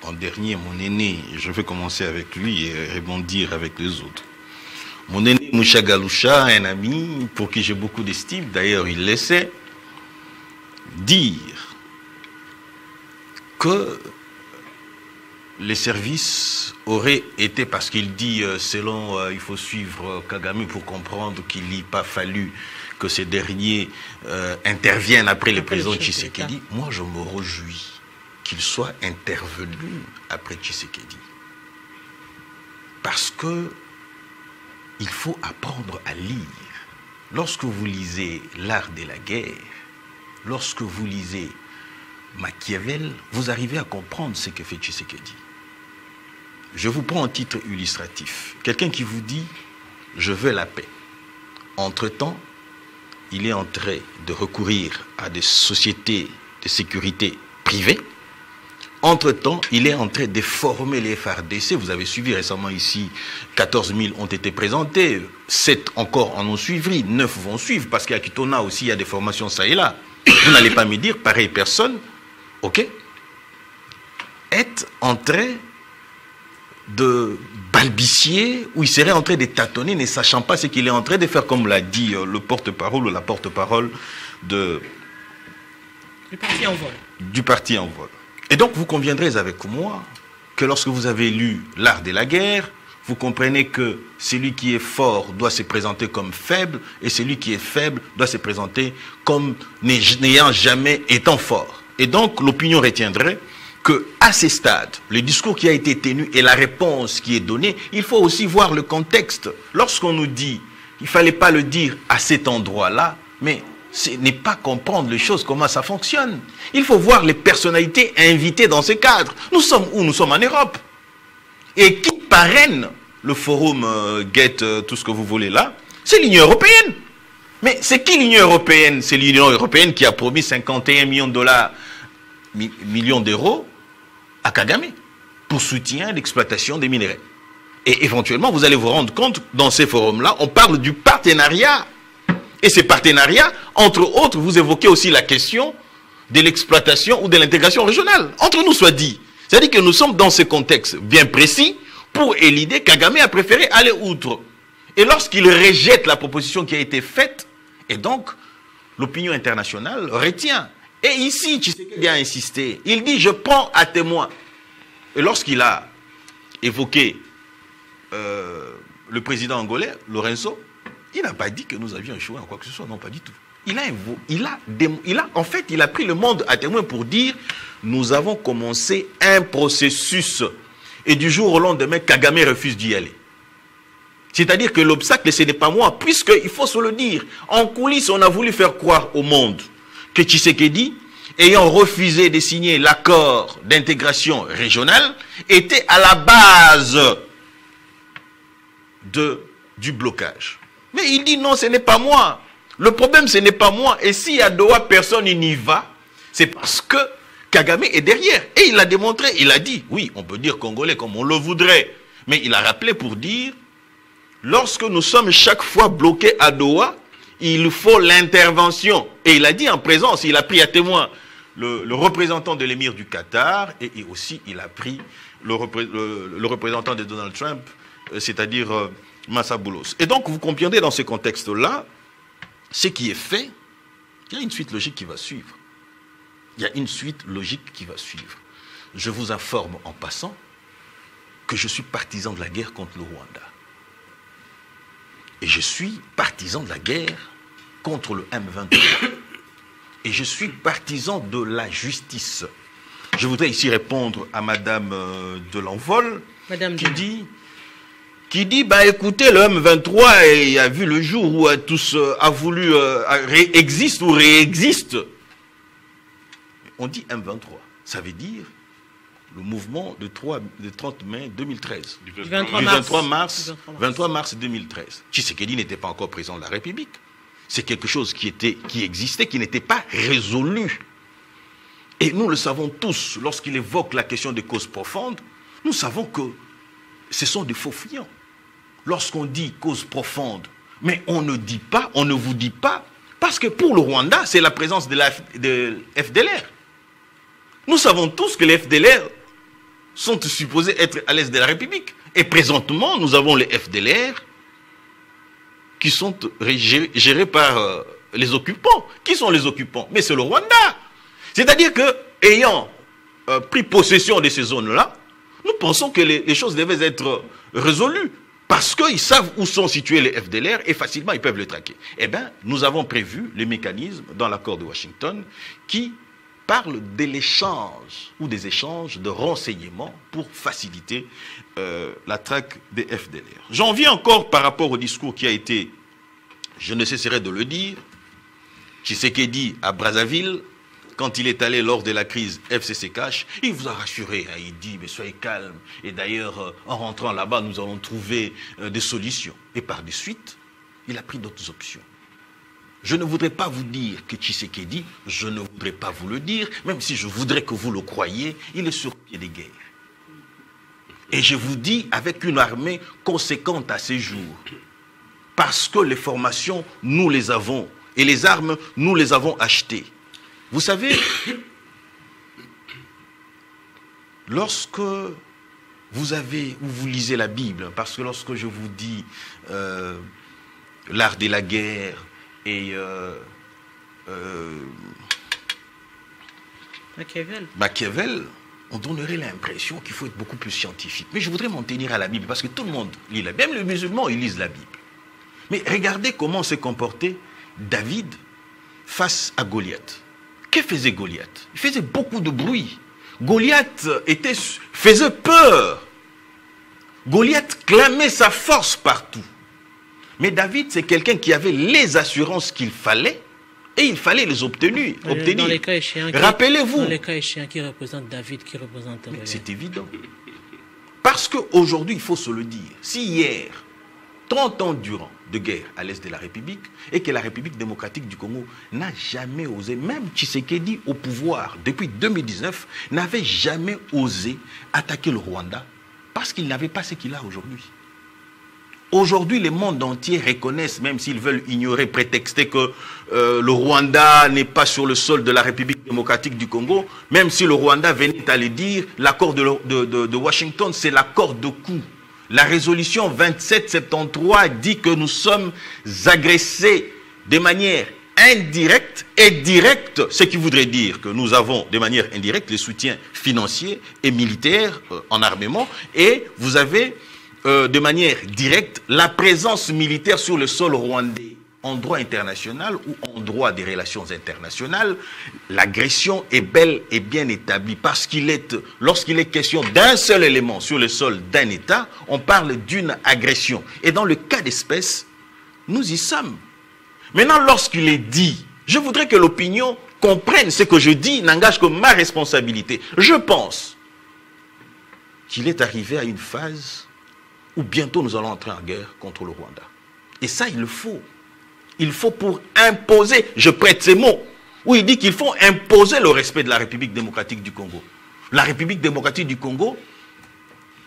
S2: En dernier, mon aîné, je vais commencer avec lui et rebondir avec les autres. Mon aîné Moucha Galoucha, un ami pour qui j'ai beaucoup d'estime, d'ailleurs il laissait dire que les services auraient été, parce qu'il dit selon, il faut suivre Kagame pour comprendre qu'il n'y a pas fallu que ces derniers interviennent après le président Tshisekedi. Moi je me réjouis qu'il soit intervenu après Tshisekedi. Parce que il faut apprendre à lire. Lorsque vous lisez L'art de la guerre, lorsque vous lisez Machiavel, vous arrivez à comprendre ce que fait Tshisekedi. Je vous prends un titre illustratif. Quelqu'un qui vous dit « Je veux la paix ». Entre-temps, il est en train de recourir à des sociétés de sécurité privées. Entre-temps, il est en train de former les FARDC. Vous avez suivi récemment ici, 14 000 ont été présentés, 7 encore en ont suivi, 9 vont suivre, parce qu'à Kitona aussi, il y a des formations ça et là. Vous n'allez pas me dire, pareille personne, ok, est en train de balbutier, ou il serait en train de tâtonner, ne sachant pas ce qu'il est en train de faire, comme l'a dit le porte-parole ou la porte-parole du
S1: parti en vol.
S2: Du parti en vol. Et donc, vous conviendrez avec moi que lorsque vous avez lu L'art de la guerre, vous comprenez que celui qui est fort doit se présenter comme faible, et celui qui est faible doit se présenter comme n'ayant jamais étant fort. Et donc, l'opinion retiendrait qu'à ces stades, le discours qui a été tenu et la réponse qui est donnée, il faut aussi voir le contexte. Lorsqu'on nous dit, il ne fallait pas le dire à cet endroit-là, mais ce n'est pas comprendre les choses, comment ça fonctionne. Il faut voir les personnalités invitées dans ce cadre. Nous sommes où? Nous sommes en Europe. Et qui parraine le forum GET, tout ce que vous voulez là? C'est l'Union européenne. Mais c'est qui l'Union européenne? C'est l'Union européenne qui a promis 51 millions d'euros à Kagame pour soutien d'exploitation des minerais. Et éventuellement, vous allez vous rendre compte, dans ces forums-là, on parle du partenariat. Et ces partenariats, entre autres, vous évoquez aussi la question de l'exploitation ou de l'intégration régionale. Entre nous soit dit. C'est-à-dire que nous sommes dans ce contexte bien précis pour l'idée Kagame a préféré aller outre. Et lorsqu'il rejette la proposition qui a été faite, et donc l'opinion internationale retient. Et ici, Tshisekedi a insisté. Il dit, je prends à témoin. Et lorsqu'il a évoqué le président angolais, Lorenzo, il n'a pas dit que nous avions échoué en quoi que ce soit, non, pas du tout. En fait, il a pris le monde à témoin pour dire, nous avons commencé un processus. Et du jour au lendemain, Kagame refuse d'y aller. C'est-à-dire que l'obstacle, ce n'est pas moi, puisqu'il faut se le dire. En coulisses, on a voulu faire croire au monde que Tshisekedi, ayant refusé de signer l'accord d'intégration régionale, était à la base du blocage. Mais il dit non, ce n'est pas moi. Le problème, ce n'est pas moi. Et si à Doha, personne n'y va, c'est parce que Kagame est derrière. Et il l'a démontré, il a dit, oui, on peut dire congolais comme on le voudrait. Mais il a rappelé pour dire, lorsque nous sommes chaque fois bloqués à Doha, il faut l'intervention. Et il a dit en présence, il a pris à témoin le représentant de l'émir du Qatar et aussi il a pris le représentant de Donald Trump, c'est-à-dire Massa Boulos. Et donc vous comprenez dans ce contexte-là, ce qui est fait, il y a une suite logique qui va suivre. Il y a une suite logique qui va suivre. Je vous informe en passant que je suis partisan de la guerre contre le Rwanda. Et je suis partisan de la guerre contre le M23. Et je suis partisan de la justice. Je voudrais ici répondre à Madame de l'Envol, qui dit, bah écoutez, le M23 il a vu le jour où tous a voulu existe ou réexiste. On dit M23, ça veut dire le mouvement de 30 mai 2013. Du 23 mars 2013. Tshisekedi n'était pas encore président de la République. C'est quelque chose qui existait, qui n'était pas résolu. Et nous le savons tous, lorsqu'il évoque la question des causes profondes, nous savons que ce sont des faux fuyants. Lorsqu'on dit cause profonde, mais on ne dit pas, on ne vous dit pas, parce que pour le Rwanda, c'est la présence de FDLR. Nous savons tous que les FDLR sont supposés être à l'est de la République. Et présentement, nous avons les FDLR qui sont gérés par les occupants. Qui sont les occupants? Mais c'est le Rwanda. C'est-à-dire que, ayant pris possession de ces zones-là, nous pensons que les choses devaient être résolues. Parce qu'ils savent où sont situés les FDLR et facilement ils peuvent les traquer. Eh bien, nous avons prévu les mécanismes dans l'accord de Washington qui parlent de l'échange ou des échanges de renseignements pour faciliter la traque des FDLR. J'en viens encore par rapport au discours qui a été, je ne cesserai de le dire, Tshisekedi à Brazzaville, quand il est allé lors de la crise FCC-Cash, il vous a rassuré, hein, il dit, mais soyez calme. Et d'ailleurs, en rentrant là-bas, nous allons trouver des solutions. Et par de suite, il a pris d'autres options. Je ne voudrais pas vous dire que Tshisekedi, je ne voudrais pas vous le dire, même si je voudrais que vous le croyiez, il est sur pied de guerre. Et je vous dis, avec une armée conséquente à ces jours, parce que les formations, nous les avons, et les armes, nous les avons achetées. Vous savez, lorsque vous lisez la Bible, parce que lorsque je vous dis l'art de la guerre et Machiavel, on donnerait l'impression qu'il faut être beaucoup plus scientifique. Mais je voudrais m'en tenir à la Bible, parce que tout le monde lit la Bible, même les musulmans, ils lisent la Bible. Mais regardez comment s'est comporté David face à Goliath. Que faisait Goliath? Il faisait beaucoup de bruit. Goliath faisait peur. Goliath clamait sa force partout. Mais David, c'est quelqu'un qui avait les assurances qu'il fallait et il fallait les obtenir.
S1: Dans les cas échéants,
S2: rappelez-vous.
S1: Dans les cas échéants qui représentent David, qui représente...
S2: C'est évident. Parce qu'aujourd'hui, il faut se le dire. Si hier, 30 ans durant de guerre à l'est de la République, et que la République démocratique du Congo n'a jamais osé, même Tshisekedi au pouvoir depuis 2019, n'avait jamais osé attaquer le Rwanda parce qu'il n'avait pas ce qu'il a aujourd'hui. Aujourd'hui, le monde entier reconnaissent, même s'ils veulent ignorer, prétexter que le Rwanda n'est pas sur le sol de la République démocratique du Congo, même si le Rwanda venait à le dire, l'accord de Washington, c'est l'accord de coup. La résolution 2773 dit que nous sommes agressés de manière indirecte et directe, ce qui voudrait dire que nous avons de manière indirecte les soutiens financiers et militaires en armement, et vous avez de manière directe la présence militaire sur le sol rwandais. en droit international ou en droit des relations internationales, l'agression est belle et bien établie parce lorsqu'il est question d'un seul élément sur le sol d'un État, on parle d'une agression. Et dans le cas d'espèce, nous y sommes. Maintenant, lorsqu'il est dit, je voudrais que l'opinion comprenne ce que je dis, n'engage que ma responsabilité. Je pense qu'il est arrivé à une phase où bientôt nous allons entrer en guerre contre le Rwanda. Et ça, il le faut. Il faut pour imposer, je prête ces mots, où il dit qu'il faut imposer le respect de la République démocratique du Congo. La République démocratique du Congo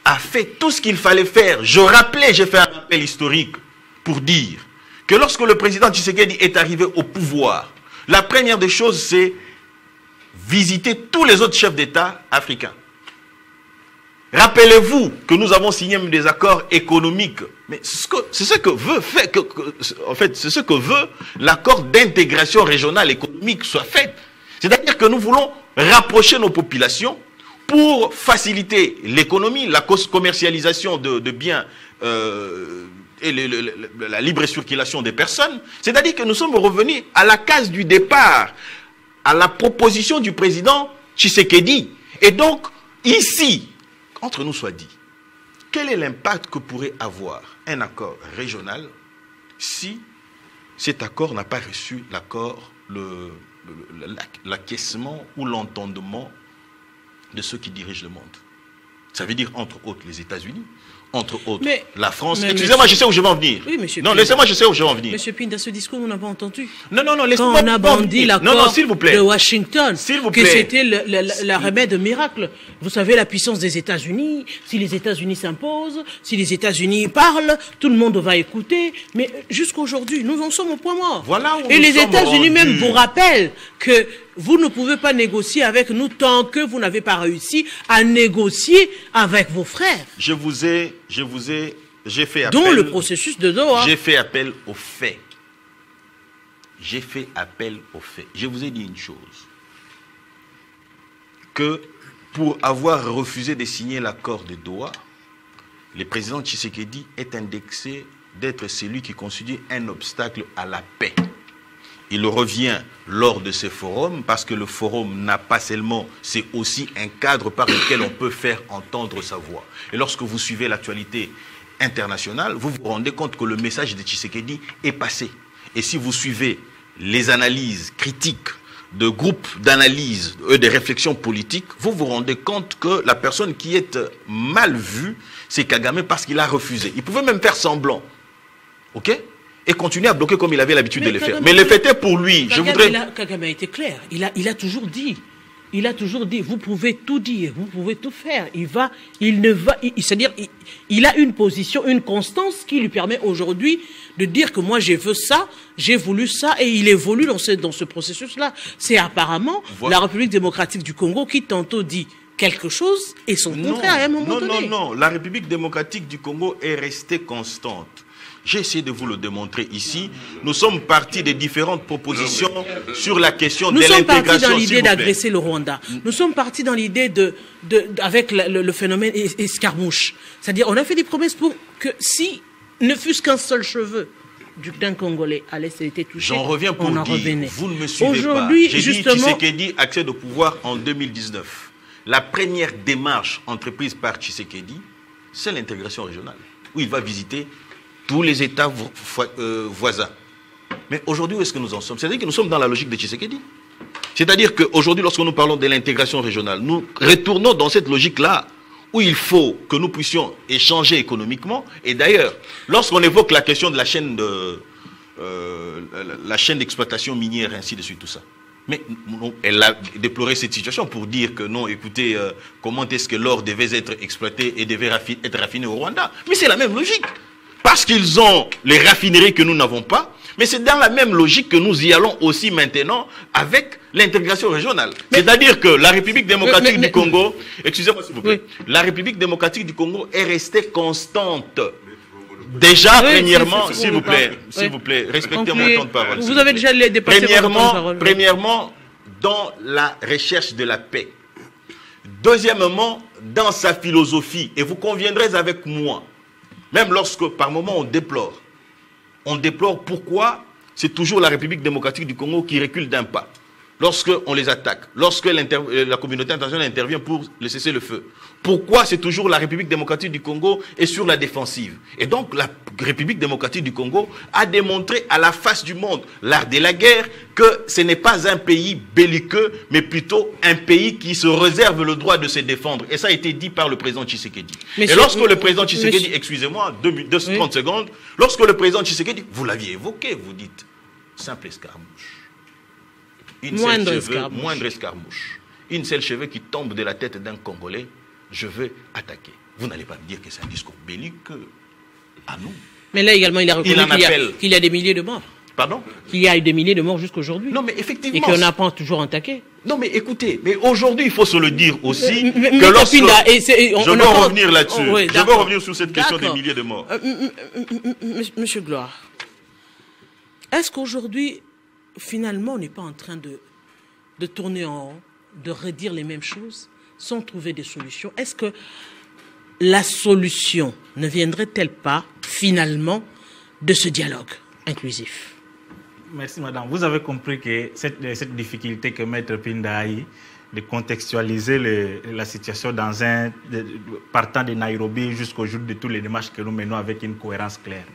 S2: a fait tout ce qu'il fallait faire. J'ai fait un rappel historique pour dire que lorsque le président Tshisekedi est arrivé au pouvoir, la première des choses, c'est visiter tous les autres chefs d'État africains. Rappelez-vous que nous avons signé des accords économiques. Mais c'est ce que veut l'accord d'intégration régionale économique soit fait. C'est-à-dire que nous voulons rapprocher nos populations pour faciliter l'économie, la commercialisation de biens et la libre circulation des personnes. C'est-à-dire que nous sommes revenus à la case du départ, à la proposition du président Tshisekedi. Et donc, ici, entre nous soit dit, quel est l'impact que pourrait avoir un accord régional si cet accord n'a pas reçu l'acquiescement ou l'entendement de ceux qui dirigent le monde? Ça veut dire, entre autres, les États-Unis, entre autres, la France. Excusez-moi, je sais où je vais en venir.
S1: Oui, monsieur
S2: non, laissez-moi, je sais où je vais en venir.
S1: Monsieur Pinda, ce discours, nous n'avons pas entendu.
S2: Non,
S1: laissez-moi. Quand on a bandit l'accord de Washington, que c'était le remède miracle. Vous savez, la puissance des États-Unis, si les États-Unis s'imposent, si les États-Unis parlent, tout le monde va écouter. Mais jusqu'aujourd'hui, nous en sommes au point mort.
S2: Voilà où
S1: et les États-Unis même vous rappellent que vous ne pouvez pas négocier avec nous tant que vous n'avez pas réussi à négocier avec vos frères. J'ai fait appel. Dont le processus de Doha.
S2: J'ai fait appel aux faits. Je vous ai dit une chose. Que pour avoir refusé de signer l'accord de Doha, le président Tshisekedi est indexé d'être celui qui constitue un obstacle à la paix. Il revient lors de ces forums, parce que le forum n'a pas seulement, c'est aussi un cadre par lequel on peut faire entendre sa voix. Et lorsque vous suivez l'actualité internationale, vous vous rendez compte que le message de Tshisekedi est passé. Et si vous suivez les analyses critiques de groupes d'analyse, de réflexion politique, vous vous rendez compte que la personne qui est mal vue, c'est Kagame parce qu'il a refusé. Il pouvait même faire semblant. OK ? Et continuer à bloquer comme il avait l'habitude de le faire. Mais le fait est pour lui.
S1: Kagame a été clair. Il a toujours dit. Il a toujours dit, vous pouvez tout dire, vous pouvez tout faire. C'est-à-dire, il a une position, une constance qui lui permet aujourd'hui de dire que moi j'ai vu ça, j'ai voulu ça, et il évolue dans ce processus-là. C'est apparemment la République démocratique du Congo qui tantôt dit quelque chose et son contraire à un moment donné.
S2: Non. La République démocratique du Congo est restée constante. J'ai essayé de vous le démontrer ici. Nous sommes partis de différentes propositions sur la question de l'intégration.
S1: Nous sommes partis dans l'idée d'agresser le Rwanda. Nous sommes partis dans l'idée avec le phénomène escarmouche. C'est-à-dire, on a fait des promesses pour que si ne fût-ce qu'un seul cheveu du clan congolais à l'Est était touché,
S2: j'en reviens pour dire,
S1: revenait.
S2: Vous ne me suivez pas. J'ai dit Tshisekedi accède au pouvoir en 2019. La première démarche entreprise par Tshisekedi, c'est l'intégration régionale, où il va visiter tous les États voisins. Mais aujourd'hui, où est-ce que nous en sommes? C'est-à-dire que nous sommes dans la logique de Tshisekedi. C'est-à-dire qu'aujourd'hui, lorsque nous parlons de l'intégration régionale, nous retournons dans cette logique-là, où il faut que nous puissions échanger économiquement. Et d'ailleurs, lorsqu'on évoque la question de la chaîne d'exploitation minière, ainsi de suite, tout ça. Mais elle a déploré cette situation pour dire que non, écoutez, comment est-ce que l'or devait être exploité et devait être raffiné au Rwanda? Mais c'est la même logique. Parce qu'ils ont les raffineries que nous n'avons pas, mais c'est dans la même logique que nous y allons aussi maintenant avec l'intégration régionale. C'est-à-dire que la République démocratique du Congo, excusez-moi s'il vous plaît, la République démocratique du Congo est restée constante. Déjà, premièrement, s'il vous plaît, respectez mon temps de parole.
S1: Vous avez déjà dépassé votre temps de parole.
S2: Premièrement, dans la recherche de la paix. Deuxièmement, dans sa philosophie. Et vous conviendrez avec moi, même lorsque par moment on déplore pourquoi c'est toujours la République démocratique du Congo qui recule d'un pas. Lorsqu'on les attaque, lorsque la communauté internationale intervient pour le cesser le feu. Pourquoi c'est toujours la République démocratique du Congo est sur la défensive? Et donc la République démocratique du Congo a démontré à la face du monde, l'art de la guerre, que ce n'est pas un pays belliqueux, mais plutôt un pays qui se réserve le droit de se défendre. Et ça a été dit par le président Tshisekedi. Et lorsque le président Tshisekedi, excusez-moi, 30 secondes, lorsque le président Tshisekedi, vous l'aviez évoqué, vous dites, simple escarmouche. Moindre escarmouche. Une seule cheveux qui tombe de la tête d'un Congolais, je veux attaquer. Vous n'allez pas me dire que c'est un discours belliqueux. Ah non.
S1: Mais là également, il a reconnu qu'il y a des milliers de morts.
S2: Pardon?
S1: Qu'il y a eu des milliers de morts jusqu'aujourd'hui.
S2: Non, mais effectivement.
S1: Et qu'on n'a pas toujours attaqué.
S2: Non, mais écoutez, mais aujourd'hui, il faut se le dire aussi
S1: que lorsque...
S2: Je veux revenir là-dessus. Oui, je veux revenir sur cette question des milliers de morts.
S1: Monsieur Gloire, est-ce qu'aujourd'hui, finalement, on n'est pas en train de tourner en rond, de redire les mêmes choses sans trouver des solutions? Est-ce que la solution ne viendrait-elle pas, finalement, de ce dialogue inclusif?
S3: Merci, madame. Vous avez compris que cette difficulté que Maître Pinda a eu de contextualiser la situation partant de Nairobi jusqu'au jour de toutes les démarches que nous menons avec une cohérence claire.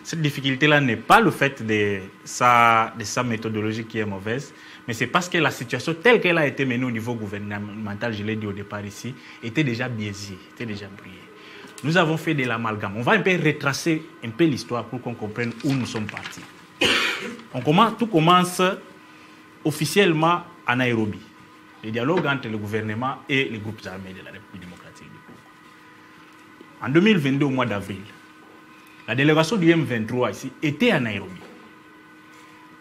S3: Cette difficulté-là n'est pas le fait de sa méthodologie qui est mauvaise, mais c'est parce que la situation telle qu'elle a été menée au niveau gouvernemental, je l'ai dit au départ ici, était déjà biaisée, était déjà brouillée. Nous avons fait de l'amalgame. On va un peu retracer un peu l'histoire pour qu'on comprenne où nous sommes partis. Tout commence officiellement à Nairobi. Le dialogue entre le gouvernement et les groupes armés de la République démocratique du Congo. En 2022, au mois d'avril, la délégation du M23 ici était à Nairobi.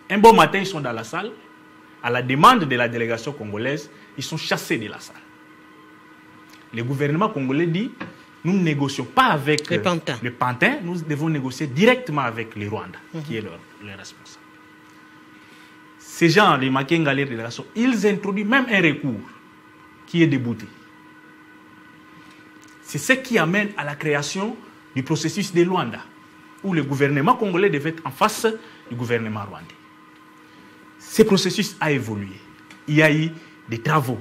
S3: Un bon matin, ils sont dans la salle. À la demande de la délégation congolaise, ils sont chassés de la salle. Le gouvernement congolais dit, nous ne négocions pas avec le Pantin, nous devons négocier directement avec les Rwandais, qui est leur responsable. Ces gens, les Makenga, les délégations, ils introduisent même un recours qui est débouté. C'est ce qui amène à la création du processus de Luanda, où le gouvernement congolais devait être en face du gouvernement rwandais. Ce processus a évolué. Il y a eu des travaux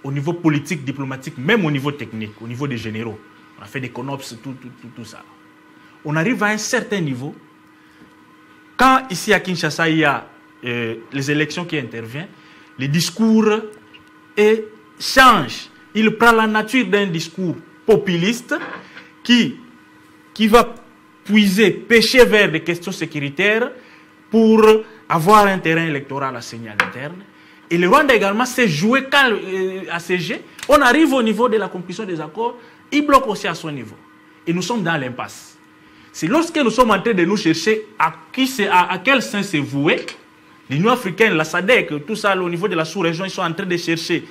S3: au niveau politique, diplomatique, même au niveau technique, au niveau des généraux. On a fait des CONOPS, tout ça. On arrive à un certain niveau. Quand ici à Kinshasa, il y a les élections qui interviennent, les discours changent. Il prend la nature d'un discours populiste qui va pêcher vers des questions sécuritaires pour avoir un terrain électoral à signer à l'interne. Et le Rwanda également s'est joué à ces jeux. On arrive au niveau de la conclusion des accords, il bloque aussi à son niveau. Et nous sommes dans l'impasse. C'est lorsque nous sommes en train de nous chercher à quel sein se vouer, l'Union africaine, la SADC, tout ça au niveau de la sous-région, ils sont en train de chercher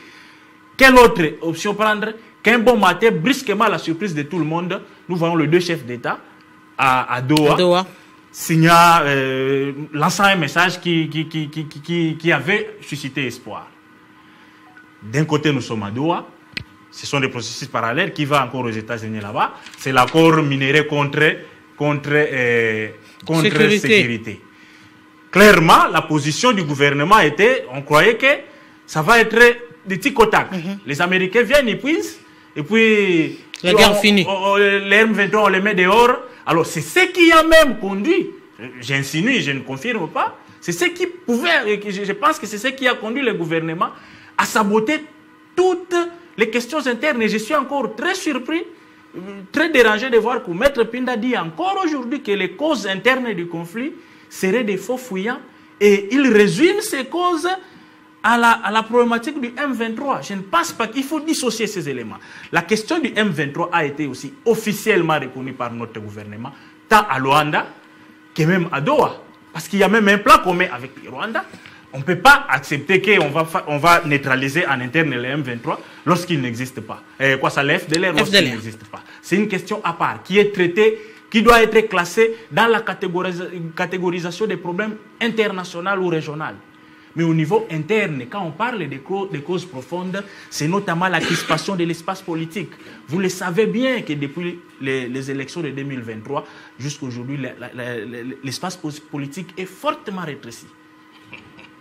S3: quelle autre option prendre, qu'un bon matin, brusquement à la surprise de tout le monde, nous voyons les deux chefs d'État à Doha. Lançant un message qui avait suscité espoir. D'un côté, nous sommes à Doha. Ce sont des processus parallèles qui vont encore aux États-Unis là-bas. C'est l'accord minéré contre sécurité. Clairement, la position du gouvernement était, on croyait que ça va être des tic au tac. Les Américains viennent, ils puissent, et puis
S1: la guerre finie.
S3: Les M23, on les met dehors. Alors, c'est ce qui a même conduit, j'insinue, je ne confirme pas, c'est ce qui pouvait, je pense que c'est ce qui a conduit le gouvernement à saboter toutes les questions internes. Et je suis encore très surpris, très dérangé de voir que Maître Pinda dit encore aujourd'hui que les causes internes du conflit seraient des faux fuyants. Et il résume ces causes à la problématique du M23. Je ne pense pas qu'il faut dissocier ces éléments. La question du M23 a été aussi officiellement reconnue par notre gouvernement, tant à Luanda que même à Doha. Parce qu'il y a même un plan commun avec le Rwanda. On ne peut pas accepter qu'on va neutraliser en interne le M23 lorsqu'il n'existe pas. Le FDLR lorsqu'il n'existe pas. C'est une question à part qui est traitée, qui doit être classée dans la catégorisation des problèmes internationaux ou régionaux. Mais au niveau interne, quand on parle des causes profondes, c'est notamment la crispation de l'espace politique. Vous le savez bien que depuis les élections de 2023 jusqu'à aujourd'hui, l'espace politique est fortement rétréci.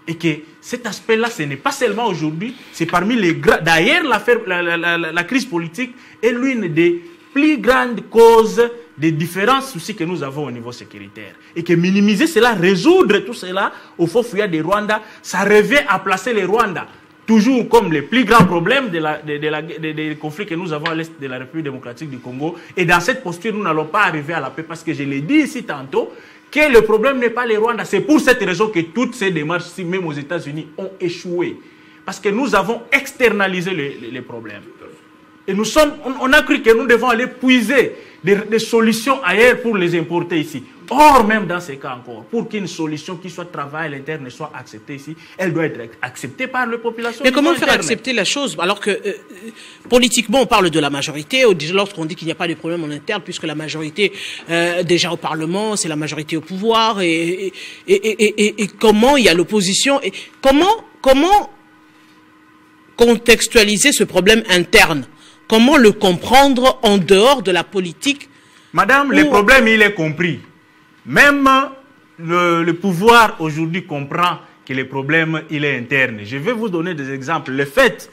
S3: Et que cet aspect-là, ce n'est pas seulement aujourd'hui, c'est parmi les... D'ailleurs, la crise politique est l'une des plus grandes causes des différents soucis que nous avons au niveau sécuritaire. Et que minimiser cela, résoudre tout cela au faux fuyard des Rwandais, ça revient à placer les Rwandais toujours comme les plus grands problèmes des conflits que nous avons à l'est de la République démocratique du Congo. Et dans cette posture, nous n'allons pas arriver à la paix parce que je l'ai dit ici tantôt, que le problème n'est pas les Rwandais. C'est pour cette raison que toutes ces démarches, même aux États-Unis, ont échoué. Parce que nous avons externalisé les problèmes. Et on a cru que nous devons aller puiser des solutions ailleurs pour les importer ici. Or, même dans ces cas encore, pour qu'une solution qui soit travail à l'interne soit acceptée ici, elle doit être acceptée par la population.
S1: Mais comment faire accepter la chose alors que politiquement on parle de la majorité, lorsqu'on dit qu'il n'y a pas de problème en interne, puisque la majorité déjà au Parlement, c'est la majorité au pouvoir, et comment il y a l'opposition, et comment contextualiser ce problème interne? Comment le comprendre en dehors de la politique?
S3: Madame, le problème, il est compris. Même le pouvoir aujourd'hui comprend que le problème, il est interne. Je vais vous donner des exemples. Le fait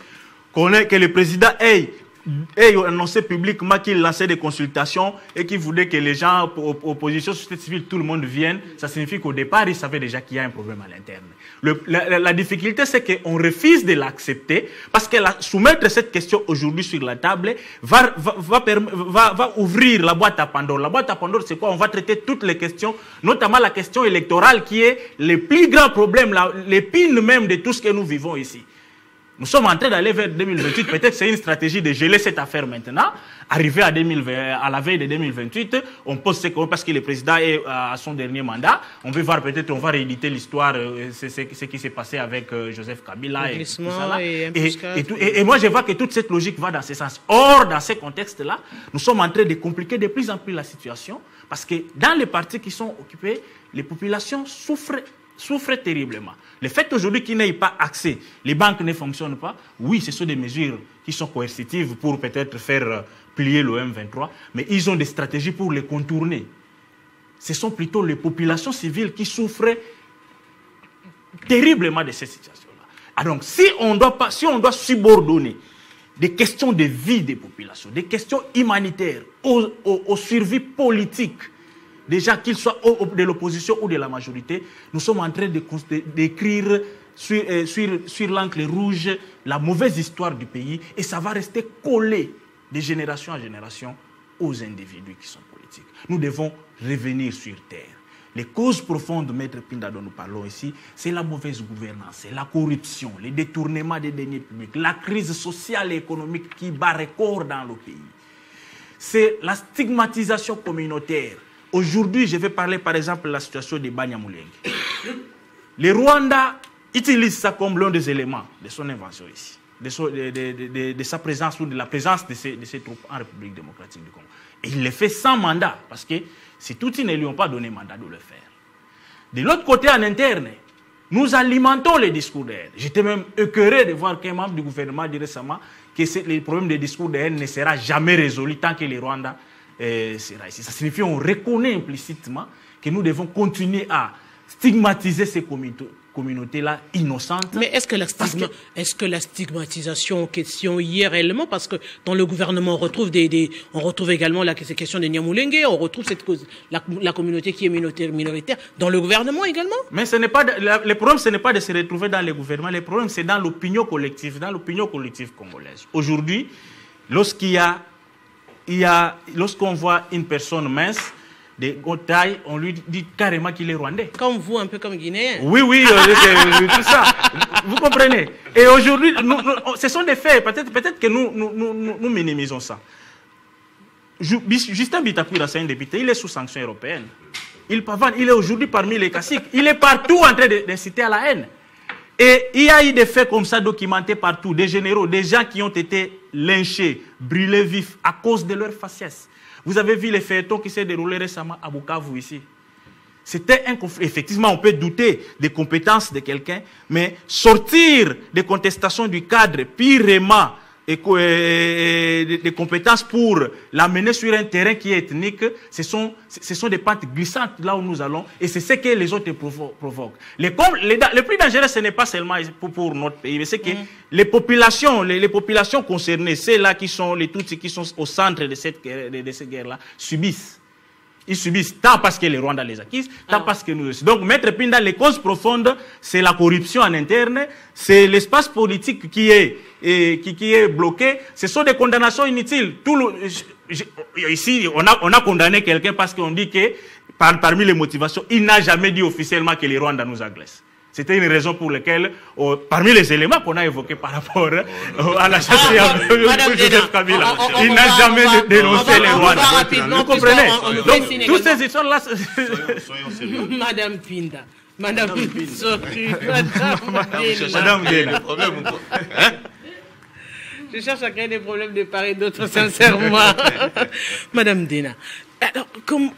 S3: que le président ait annoncé publiquement qu'il lançait des consultations et qu'il voulait que les gens, opposition, société civile, tout le monde vienne, ça signifie qu'au départ, il savait déjà qu'il y a un problème à l'interne. La difficulté, c'est qu'on refuse de l'accepter parce que soumettre cette question aujourd'hui sur la table va ouvrir la boîte à Pandore. La boîte à Pandore, c'est quoi? On va traiter toutes les questions, notamment la question électorale qui est le plus grand problème, l'épine même de tout ce que nous vivons ici. Nous sommes en train d'aller vers 2028. Peut-être c'est une stratégie de geler cette affaire maintenant. Arrivé à la veille de 2028, on pose parce que le président est à son dernier mandat. On veut voir peut-être, on va rééditer l'histoire, ce qui s'est passé avec Joseph Kabila et tout ça. Et moi, je vois que toute cette logique va dans ce sens. Or, dans ces contextes-là, nous sommes en train de compliquer de plus en plus la situation parce que dans les partis qui sont occupés, les populations souffrent terriblement. Le fait aujourd'hui qu'ils n'aient pas accès, les banques ne fonctionnent pas, oui, ce sont des mesures qui sont coercitives pour peut-être faire plier le M23, mais ils ont des stratégies pour les contourner. Ce sont plutôt les populations civiles qui souffrent terriblement de cette situation-là. Alors, si on doit subordonner des questions de vie des populations, des questions humanitaires aux survies politiques, déjà qu'ils soient de l'opposition ou de la majorité, nous sommes en train d'écrire sur l'encre rouge la mauvaise histoire du pays et ça va rester collé de génération en génération aux individus qui sont politiques. Nous devons revenir sur terre. Les causes profondes, Maître Pinda, dont nous parlons ici, c'est la mauvaise gouvernance, c'est la corruption, les détournements des deniers publics, la crise sociale et économique qui bat record dans le pays. C'est la stigmatisation communautaire. Aujourd'hui, je vais parler par exemple de la situation de Banyamulenge. Les Rwandais utilisent ça comme l'un des éléments de son invention ici, de sa présence ou de la présence de ces troupes en République démocratique du Congo. Et il le fait sans mandat, parce que ces Tutsis ne lui ont pas donné mandat de le faire. De l'autre côté, en interne, nous alimentons les discours de haine. J'étais même écœuré de voir qu'un membre du gouvernement dit récemment que le problème des discours de haine ne sera jamais résolu tant que les Rwandais sera ici. Ça signifie qu'on reconnaît implicitement que nous devons continuer à stigmatiser ces communautés-là innocentes.
S1: Mais est-ce que la stigmatisation en question y est réellement? Parce que dans le gouvernement, on retrouve également ces questions de Nyamulenge, on retrouve la communauté qui est minoritaire dans le gouvernement également.
S3: Mais le problème, ce n'est pas de se retrouver dans le gouvernement, le problème, c'est dans l'opinion collective congolaise. Aujourd'hui, lorsqu'on voit une personne mince, de haute taille, on lui dit carrément qu'il est rwandais.
S1: Comme vous, un peu comme guinéen.
S3: Oui, tout ça. Vous comprenez? Et aujourd'hui, ce sont des faits. Peut-être que nous minimisons ça. Justin Bitakwira, c'est un député, il est sous sanction européenne. Il est aujourd'hui parmi les caciques. Il est partout en train d'inciter à la haine. Et il y a eu des faits comme ça documentés partout, des généraux, des gens qui ont été lynchés, brûlés vifs à cause de leur faciès. Vous avez vu les feuilletons qui s'est déroulé récemment à Bukavu ici. C'était un conflit. Effectivement, on peut douter des compétences de quelqu'un, mais sortir des contestations du cadre purement des compétences pour l'amener sur un terrain qui est ethnique, ce sont des pentes glissantes là où nous allons, et c'est ce que les autres provoquent. Le plus dangereux, ce n'est pas seulement pour notre pays, mais c'est que les populations concernées, celles-là qui sont les Tutsis qui sont au centre de cette guerre-là, subissent. Ils subissent tant parce que les Rwandais les acquis, tant parce que nous aussi. Donc, Maître Pinda, les causes profondes, c'est la corruption en interne, c'est l'espace politique qui est bloqué, ce sont des condamnations inutiles. Ici, on a condamné quelqu'un parce qu'on dit que, parmi les motivations, il n'a jamais dit officiellement que les Rwandais nous agressent. C'était une raison pour laquelle, parmi les éléments qu'on a évoqués par rapport à la chasse de Joseph Kabila, il n'a jamais dénoncé les Rwandais. Vous comprenez? Donc, tous ces histoires-là...
S2: Soyons sérieux.
S1: Madame Pinda. Madame
S2: Dena.
S1: Je cherche à créer des problèmes de part et d'autre, sincèrement. Madame Dena. Alors,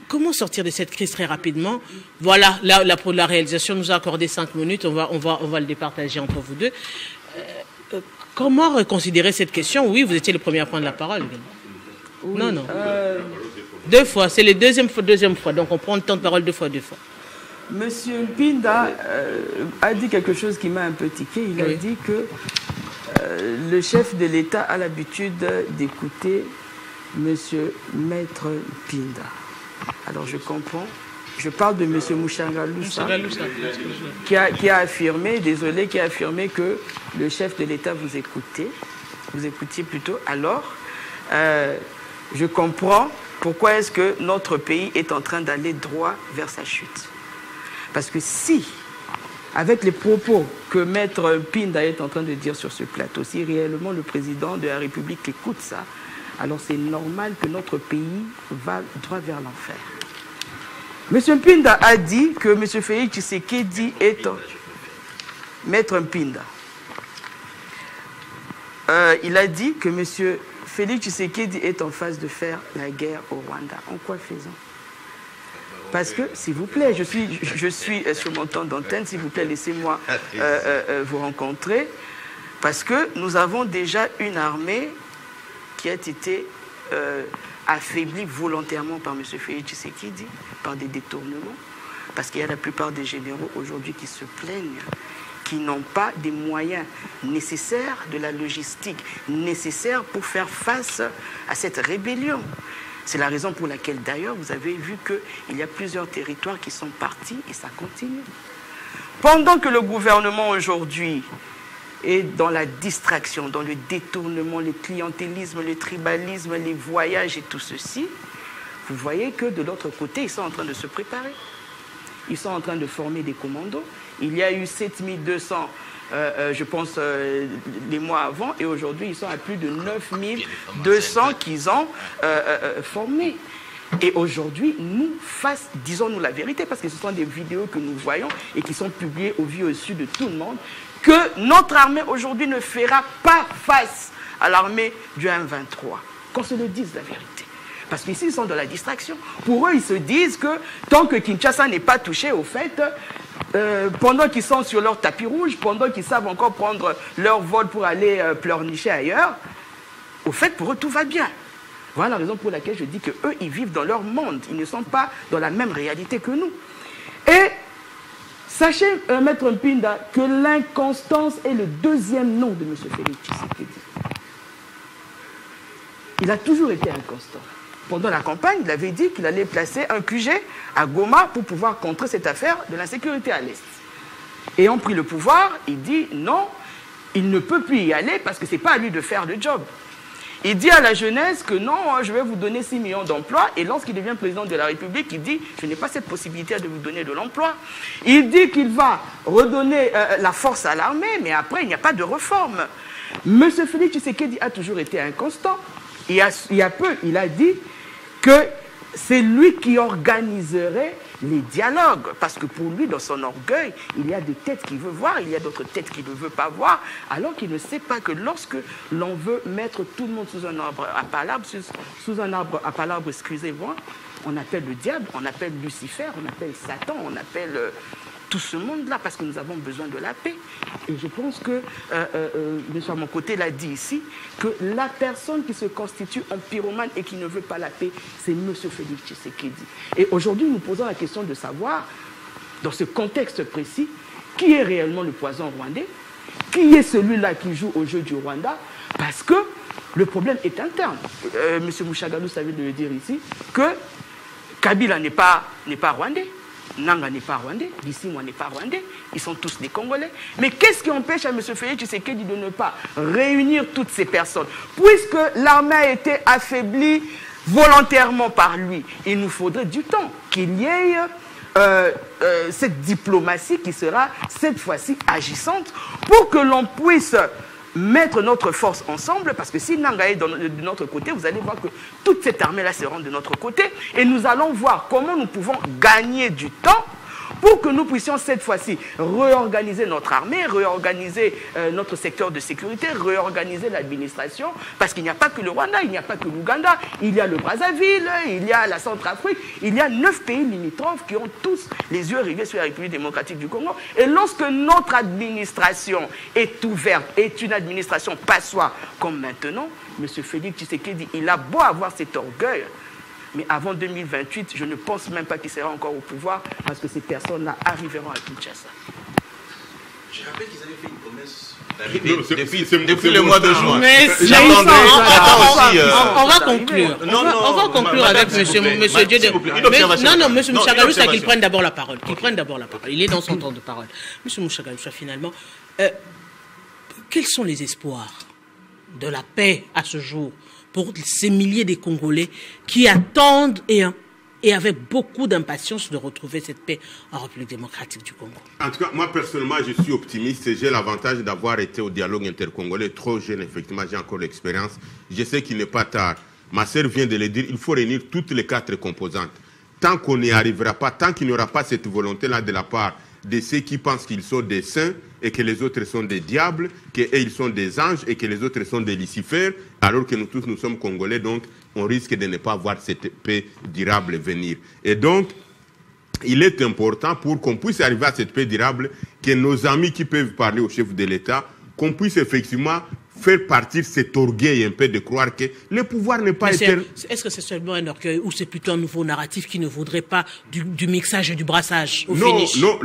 S1: comment sortir de cette crise très rapidement? Voilà, pour la réalisation nous a accordé 5 minutes, on va le départager entre vous deux. Comment reconsidérer cette question? Oui, vous étiez le premier à prendre la parole.
S4: Oui,
S1: non. 2 fois, c'est la deuxième fois, donc on prend le temps de parole 2 fois.
S4: Monsieur Pinda a dit quelque chose qui m'a un peu tiqué. Il a dit que le chef de l'État a l'habitude d'écouter Monsieur Maître Pinda. Alors je comprends. Je parle de Monsieur Mouchangaloussa qui a affirmé, qui a affirmé que le chef de l'État vous écoutait. Vous écoutiez plutôt. Alors, je comprends pourquoi est-ce que notre pays est en train d'aller droit vers sa chute. Parce que si, avec les propos que Maître Pinda est en train de dire sur ce plateau, si réellement le président de la République écoute ça, alors c'est normal que notre pays va droit vers l'enfer. M. Pinda a dit que M. Félix Tshisekedi est... Maître Pinda. Il a dit que M. Félix Tshisekedi est en phase de faire la guerre au Rwanda. En quoi faisant? Parce que, s'il vous plaît, je suis sur mon temps d'antenne, s'il vous plaît, laissez-moi vous rencontrer. Parce que nous avons déjà une armée qui a été affaiblie volontairement par M. Félix Tshisekedi, par des détournements. Parce qu'il y a la plupart des généraux aujourd'hui qui se plaignent, qui n'ont pas des moyens nécessaires, de la logistique nécessaire pour faire face à cette rébellion. C'est la raison pour laquelle, d'ailleurs, vous avez vu qu'il y a plusieurs territoires qui sont partis et ça continue. Pendant que le gouvernement aujourd'hui est dans la distraction, dans le détournement, le clientélisme, le tribalisme, les voyages et tout ceci, vous voyez que de l'autre côté, ils sont en train de se préparer. Ils sont en train de former des commandos. Il y a eu 7200, je pense, les mois avant, et aujourd'hui, ils sont à plus de 9200 qu'ils ont formés. Et aujourd'hui, disons-nous la vérité, parce que ce sont des vidéos que nous voyons et qui sont publiées au vu et au su de tout le monde, que notre armée aujourd'hui ne fera pas face à l'armée du M23. Qu'on se le dise la vérité. Parce qu'ici, ils sont dans la distraction. Pour eux, ils se disent que tant que Kinshasa n'est pas touché, au fait, pendant qu'ils sont sur leur tapis rouge, pendant qu'ils savent encore prendre leur vol pour aller pleurnicher ailleurs, au fait, pour eux, tout va bien. Voilà la raison pour laquelle je dis qu'eux, ils vivent dans leur monde. Ils ne sont pas dans la même réalité que nous. Et sachez, Maître Pinda, que l'inconstance est le deuxième nom de M. Félix Tshisekedi. Il a toujours été inconstant. Pendant la campagne, il avait dit qu'il allait placer un QG à Goma pour pouvoir contrer cette affaire de l'insécurité à l'Est. Ayant pris le pouvoir, il dit non, il ne peut plus y aller parce que ce n'est pas à lui de faire le job. Il dit à la jeunesse que non, je vais vous donner 6 millions d'emplois. Et lorsqu'il devient président de la République, il dit je n'ai pas cette possibilité de vous donner de l'emploi. Il dit qu'il va redonner la force à l'armée, mais après, il n'y a pas de réforme. M. Félix Tshisekedi a toujours été inconstant. Il y a peu, il a dit que c'est lui qui organiserait les dialogues. Parce que pour lui, dans son orgueil, il y a des têtes qu'il veut voir, il y a d'autres têtes qu'il ne veut pas voir, alors qu'il ne sait pas que lorsque l'on veut mettre tout le monde sous un arbre à palabre, excusez-moi, on appelle le diable, on appelle Lucifer, on appelle Satan, on appelle tout ce monde-là, parce que nous avons besoin de la paix. Et je pense que, M. à mon côté l'a dit ici, que la personne qui se constitue en pyromane et qui ne veut pas la paix, c'est M. Félix Tshisekedi. Et aujourd'hui, nous posons la question de savoir, dans ce contexte précis, qui est réellement le poison rwandais, qui est celui-là qui joue au jeu du Rwanda, parce que le problème est interne. M. Mouchagalou savait de le dire ici, que Kabila n'est pas rwandais. Nanga n'est pas rwandais, Bissimo n'est pas rwandais, ils sont tous des Congolais. Mais qu'est-ce qui empêche à M. Félix Tshisekedi de ne pas réunir toutes ces personnes? Puisque l'armée a été affaiblie volontairement par lui, il nous faudrait du temps qu'il y ait cette diplomatie qui sera cette fois-ci agissante pour que l'on puisse mettre notre force ensemble, parce que si Nanga est de notre côté, vous allez voir que toute cette armée-là se rend de notre côté, et nous allons voir comment nous pouvons gagner du temps pour que nous puissions cette fois-ci réorganiser notre armée, réorganiser notre secteur de sécurité, réorganiser l'administration, parce qu'il n'y a pas que le Rwanda, il n'y a pas que l'Ouganda, il y a le Brazzaville, il y a la Centrafrique, il y a 9 pays limitrophes qui ont tous les yeux rivés sur la République démocratique du Congo. Et lorsque notre administration est ouverte, est une administration passoire comme maintenant, M. Félix Tshisekedi, il a beau avoir cet orgueil, mais avant 2028, je ne pense même pas qu'il sera encore au pouvoir parce que ces personnes-là arriveront à Kinshasa.
S2: Je rappelle qu'ils avaient fait une promesse depuis le mois de juin.
S1: Mais on va conclure. On va conclure avec M. Dieu. Non, M. Mouchagalou, c'est qu'il prenne d'abord la parole. Il est dans son temps de parole. M. Mouchagalou, finalement, quels sont les espoirs de la paix à ce jour pour ces milliers de Congolais qui attendent et avec beaucoup d'impatience de retrouver cette paix en République démocratique du Congo?
S5: En tout cas, moi personnellement, je suis optimiste et j'ai l'avantage d'avoir été au dialogue intercongolais trop jeune. Effectivement, j'ai encore l'expérience. Je sais qu'il n'est pas tard. Ma sœur vient de le dire, il faut réunir toutes les 4 composantes. Tant qu'on n'y arrivera pas, tant qu'il n'y aura pas cette volonté-là de la part de ceux qui pensent qu'ils sont des saints et que les autres sont des diables, qu'ils sont des anges et que les autres sont des Lucifères, alors que nous tous, nous sommes Congolais, donc on risque de ne pas voir cette paix durable venir. Et donc, il est important pour qu'on puisse arriver à cette paix durable, que nos amis qui peuvent parler au chef de l'État, qu'on puisse effectivement faire partir cet orgueil un peu de croire que le pouvoir n'est pas éternel.
S1: Est-ce que c'est seulement un orgueil ou c'est plutôt un nouveau narratif qui ne voudrait pas du mixage et du brassage au finish?
S5: Non,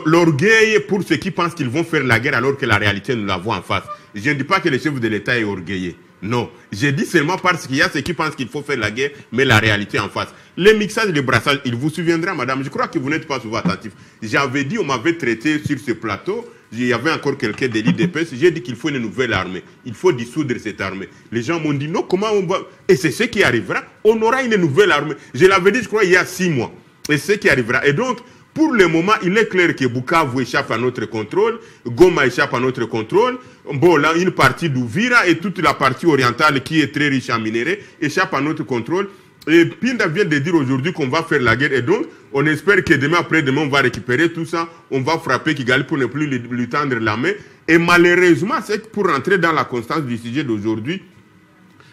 S5: l'orgueil pour ceux qui pensent qu'ils vont faire la guerre alors que la réalité nous la voit en face. Je ne dis pas que le chef de l'État est orgueilleux. Non, j'ai dit seulement parce qu'il y a ceux qui pensent qu'il faut faire la guerre, mais la réalité en face. Le mixage, le brassage, il vous souviendra, madame, je crois que vous n'êtes pas souvent attentif. J'avais dit, on m'avait traité sur ce plateau, il y avait encore quelqu'un de l'IDPS, j'ai dit qu'il faut une nouvelle armée. Il faut dissoudre cette armée. Les gens m'ont dit, non, comment on va... Et c'est ce qui arrivera, on aura une nouvelle armée. Je l'avais dit, je crois, il y a 6 mois. Et c'est ce qui arrivera. Et donc, pour le moment, il est clair que Bukavu échappe à notre contrôle, Goma échappe à notre contrôle, bon, là, une partie d'Ouvira et toute la partie orientale qui est très riche en minéraux échappe à notre contrôle. Et Pinda vient de dire aujourd'hui qu'on va faire la guerre. Et donc, on espère que demain, après-demain, on va récupérer tout ça. On va frapper Kigali pour ne plus lui tendre la main. Et malheureusement, c'est que pour rentrer dans la constance du sujet d'aujourd'hui,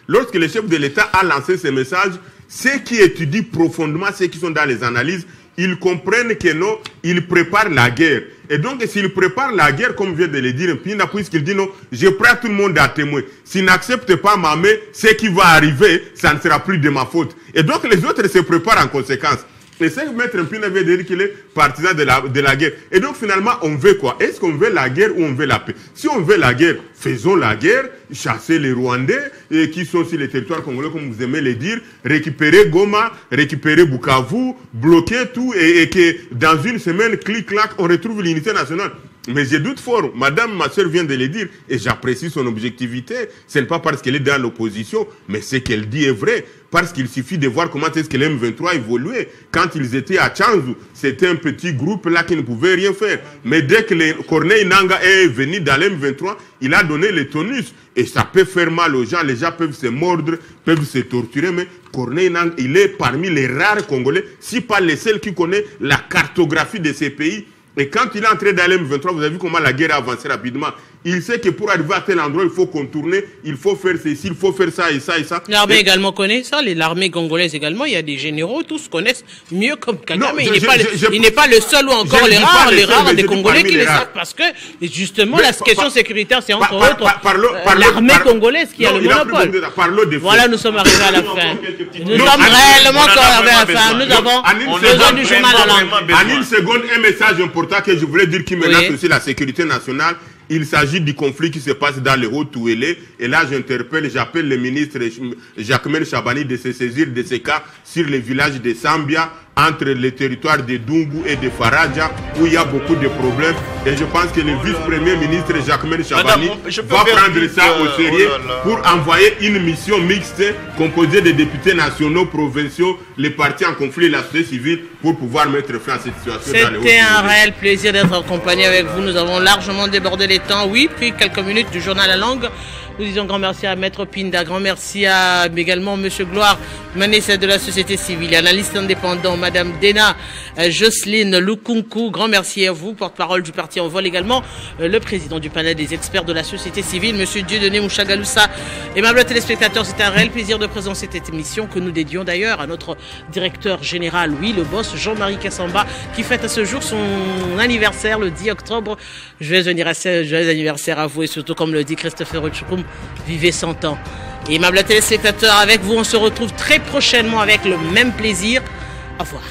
S5: lorsque le chef de l'État a lancé ce message, ceux qui étudient profondément, ceux qui sont dans les analyses, ils comprennent que non, ils préparent la guerre. Et donc, s'ils préparent la guerre, comme vient de le dire Mpina, puisqu'il dit non, je prends tout le monde à témoin. S'ils n'acceptent pas ma main, ce qui va arriver, ça ne sera plus de ma faute. Et donc, les autres se préparent en conséquence. Et c'est que Maître Mpina veut dire qu'il est partisan de la guerre. Et donc, finalement, on veut quoi? Est-ce qu'on veut la guerre ou on veut la paix? Si on veut la guerre, faisons la guerre, chasser les Rwandais qui sont sur les territoires congolais, comme vous aimez le dire, récupérer Goma, récupérer Bukavu, bloquer tout et que dans une semaine, clic-clac, on retrouve l'unité nationale. Mais je doute fort, madame, ma soeur vient de le dire, et j'apprécie son objectivité. Ce n'est pas parce qu'elle est dans l'opposition, mais ce qu'elle dit est vrai. Parce qu'il suffit de voir comment est-ce que le M23 évoluait. Quand ils étaient à Tchanzu, c'était un petit groupe là qui ne pouvait rien faire. Mais dès que Corneille Nangaa est venu dans le M23, il a donné le tonus. Et ça peut faire mal aux gens, les gens peuvent se mordre, peuvent se torturer, mais Corneille Nangaa, il est parmi les rares Congolais, si pas les seuls qui connaissent la cartographie de ces pays. Et quand il est entré dans le M23, vous avez vu comment la guerre a avancé rapidement. Il sait que pour arriver à tel endroit, il faut contourner, il faut faire ceci, il faut faire ça et ça et ça.
S1: L'armée également connaît ça, l'armée congolaise également, il y a des généraux, tous connaissent mieux comme Kagame. Il n'est pas le seul ou encore les rares des Congolais qui le savent parce que justement la question sécuritaire, c'est entre autres l'armée congolaise qui a le monopole. Voilà, nous sommes arrivés à la fin. Nous sommes réellement arrivés à la fin. Nous avons besoin du journal à langue.
S5: En une seconde, un message important que je voulais dire qui menace aussi la sécurité nationale. Il s'agit du conflit qui se passe dans le Haut-Touélé. Et là, j'appelle le ministre Jacquemaine Chabani de se saisir de ces cas sur le village de Sambia, entre les territoires de Dungu et de Faraja, où il y a beaucoup de problèmes. Et je pense que le vice-premier ministre Jacquemaine Chabani va prendre ça au sérieux pour envoyer une mission mixte composée de députés nationaux, provinciaux, les partis en conflit et la société civile pour pouvoir mettre fin à cette situation.
S1: C'était un réel plaisir d'être accompagné avec vous. Nous avons largement débordé les temps. Oui, puis quelques minutes du journal à langue. Nous disons grand merci à Maître Pinda, grand merci à également Monsieur Gloire, ministre de la société civile, analyste indépendant, Madame Dena Jocelyne Lukunku, grand merci à vous, porte-parole du parti en vol également, le président du panel des experts de la société civile, Monsieur Dieudonné Mouchagaloussa. Aimables téléspectateurs, c'est un réel plaisir de présenter cette émission que nous dédions d'ailleurs à notre directeur général, oui, le boss Jean-Marie Kassamba, qui fête à ce jour son anniversaire le 10 octobre. Joyeux anniversaire à vous et surtout, comme le dit Christopher Rochoukoum, vivez 100 ans. Et aimables téléspectateurs, avec vous, on se retrouve très prochainement avec le même plaisir. Au revoir.